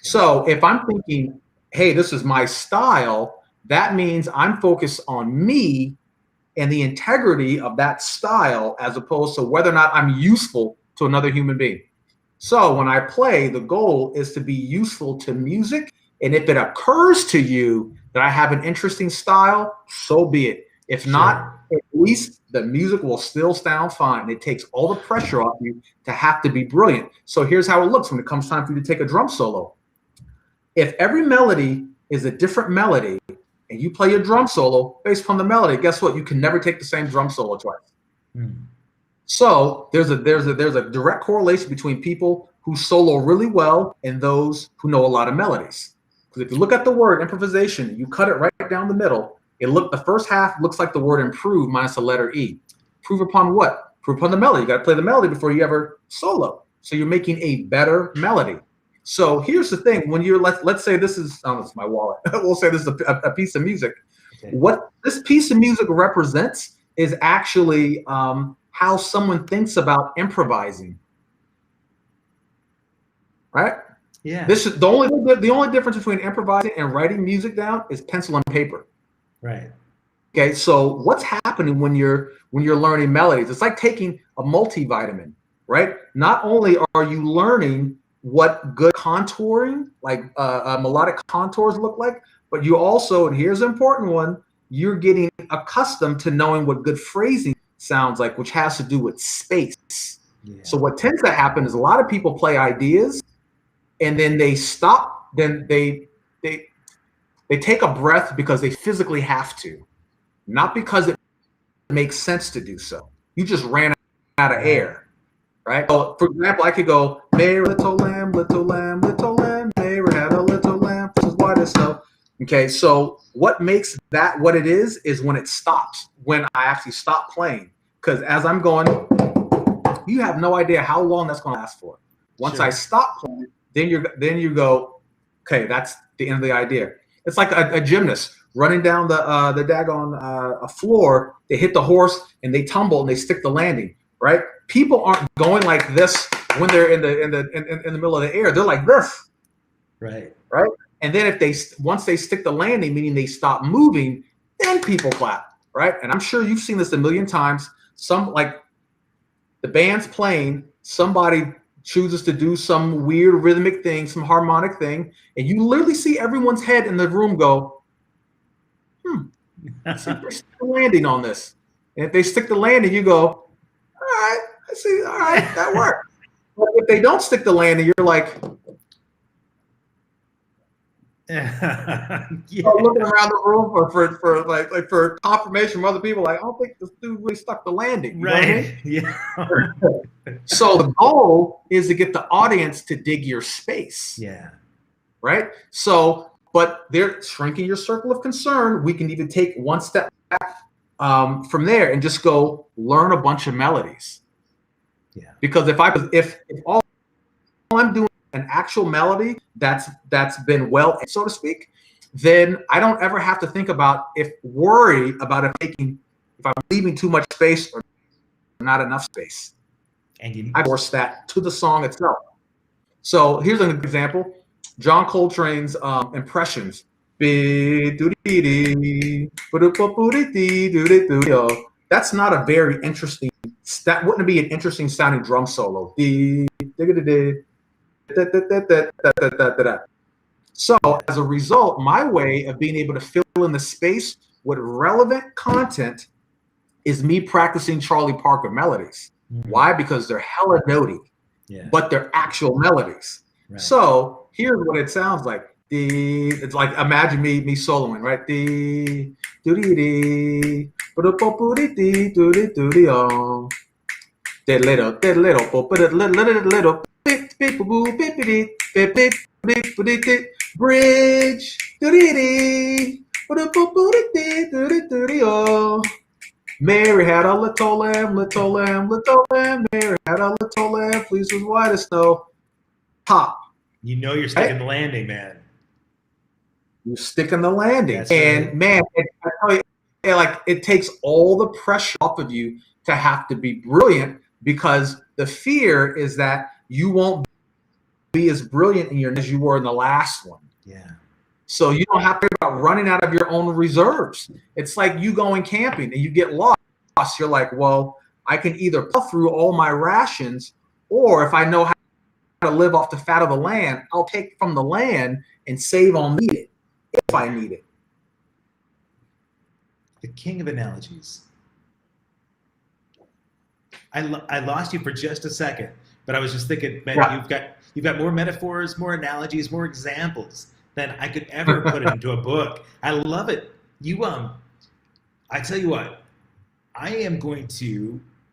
So if I'm thinking, hey, this is my style, that means I'm focused on me and the integrity of that style as opposed to whether or not I'm useful to another human being. So when I play, the goal is to be useful to music. And if it occurs to you that I have an interesting style, so be it. If not, at least the music will still sound fine. It takes all the pressure off you to have to be brilliant. So here's how it looks when it comes time for you to take a drum solo. If every melody is a different melody and you play your drum solo based upon the melody, guess what? You can never take the same drum solo twice. So there's a direct correlation between people who solo really well and those who know a lot of melodies. Because if you look at the word improvisation, you cut it right down the middle. The first half looks like the word improve minus the letter E. Prove upon what? Prove upon the melody. You got to play the melody before you ever solo. So you're making a better melody. So here's the thing: when you're let's say this is it's my wallet. We'll say this is a piece of music. Okay. What this piece of music represents is actually how someone thinks about improvising. Right? Yeah. This is the only difference between improvising and writing music down is pencil and paper. Right. Okay. So what's happening when you're learning melodies? It's like taking a multivitamin, right? Not only are you learning what good contouring, like melodic contours look like, but you also, and here's an important one, you're getting accustomed to knowing what good phrasing sounds like, which has to do with space. Yeah. So what tends to happen is a lot of people play ideas and then they stop, then they They take a breath because they physically have to, not because it makes sense to do so. You just ran out of air, right? So, for example, I could go, Mary, little lamb, little lamb, little lamb, Mary had a little lamb, which is white as snow. Okay, so what makes that what it is when it stops, when I actually stop playing. Because as I'm going, you have no idea how long that's going to last for. Once I stop playing, then you go, okay, that's the end of the idea. It's like a gymnast running down the daggone a floor. They hit the horse and they tumble and they stick the landing. Right? People aren't going like this when they're in the middle of the air. They're like this. Right. Right. And then once they stick the landing, meaning they stop moving, then people clap. Right. And I'm sure you've seen this a million times. Some, like the band's playing, somebody chooses to do some weird rhythmic thing, some harmonic thing, and you literally see everyone's head in the room go, let's see if they stick the landing on this. And if they stick the landing, you go, all right, I see, all right, that worked. But if they don't stick the landing, you're like, looking around the room for confirmation from other people, like, I don't think this dude really stuck the landing. Right. You know what I mean? So the goal is to get the audience to dig your space. Yeah. Right. So, but they're shrinking your circle of concern. We can even take one step back from there and just go learn a bunch of melodies. Yeah. Because if all I'm doing an actual melody that's been well, so to speak, then I don't ever have to think about if I'm leaving too much space or not enough space. And I force that to the song itself. So here's an example: John Coltrane's impressions. That's not a very interesting. That wouldn't be an interesting sounding drum solo. So as a result, my way of being able to fill in the space with relevant content is me practicing Charlie Parker melodies. Mm-hmm. Why? Because they're hella notey, but they're actual melodies. Right. So here's what it sounds like. It's like, imagine me soloing, right? Bridge. Mary had a little lamb, little lamb, little lamb. Mary had a little lamb, fleece was white as snow. Pop. You know you're sticking the landing, man. You're sticking the landing. That's and right. Man, I tell you, like, it takes all the pressure off of you to have to be brilliant, because the fear is that you won't be as brilliant as you were in the last one. Yeah. So you don't have to worry about running out of your own reserves. It's like you going camping and you get lost. You're like, well, I can either pull through all my rations, or if I know how to live off the fat of the land, I'll take from the land and save on need it if I need it. The king of analogies. I lost you for just a second, but I was just thinking, man, you've got more metaphors, more analogies, more examples than I could ever put into a book. I love it. I tell you what, I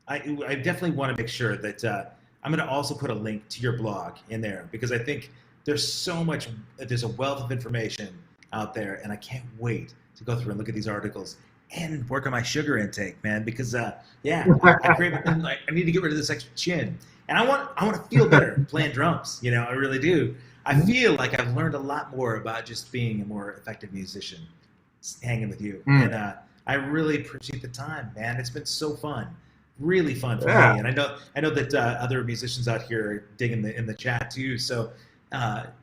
definitely want to make sure that I'm going to also put a link to your blog in there, because I think there's a wealth of information out there, and I can't wait to go through and look at these articles and work on my sugar intake, man, because I crave it. I need to get rid of this extra chin, and I want to feel better playing drums. I really do. I feel like I've learned a lot more about just being a more effective musician, hanging with you, and I really appreciate the time, man. It's been so fun, really fun for me, and I know that other musicians out here are digging in the chat too. So,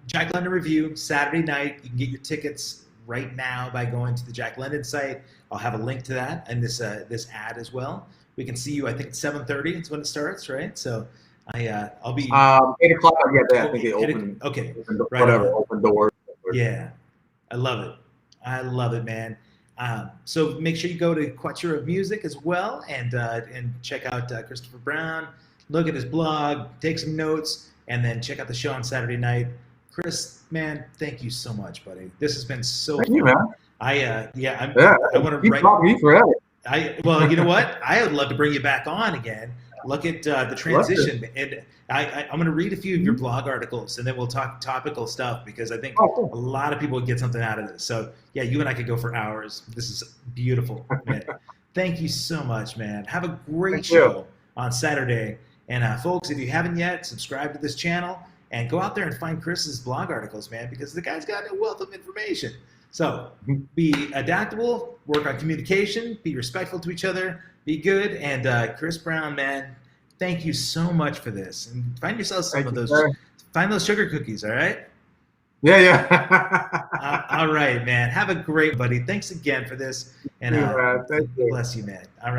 Jack London Review, Saturday night. You can get your tickets right now by going to the Jack London site. I'll have a link to that and this ad as well. We can see you. I think it's 7:30. It's when it starts, right? So I'll be 8 o'clock. Yeah, I think they open. Okay, right. Whatever, open doors. Yeah, I love it. I love it, man. So make sure you go to Quatuor of Music as well, and check out Christopher Brown. Look at his blog, take some notes, and then check out the show on Saturday night. Chris, man, thank you so much, buddy. This has been so Thank fun. you, man. I want to Keep write. talking to me forever. Well, you know what? I would love to bring you back on again. Look at the transition, and I'm going to read a few of your blog articles, and then we'll talk topical stuff because I think cool. a lot of people would get something out of this. So yeah, you and I could go for hours. This is beautiful, man. Thank you so much, man. Have a great show on Saturday, and folks, if you haven't yet, subscribe to this channel and go out there and find Chris's blog articles, man, because the guy's got a wealth of information. So be adaptable, work on communication, be respectful to each other, be good. And Chris Brown, man, thank you so much for this. And find yourself some of those, find those sugar cookies, all right? Yeah. All right, man. Have a great buddy. Thanks again for this. And bless you, man. All right.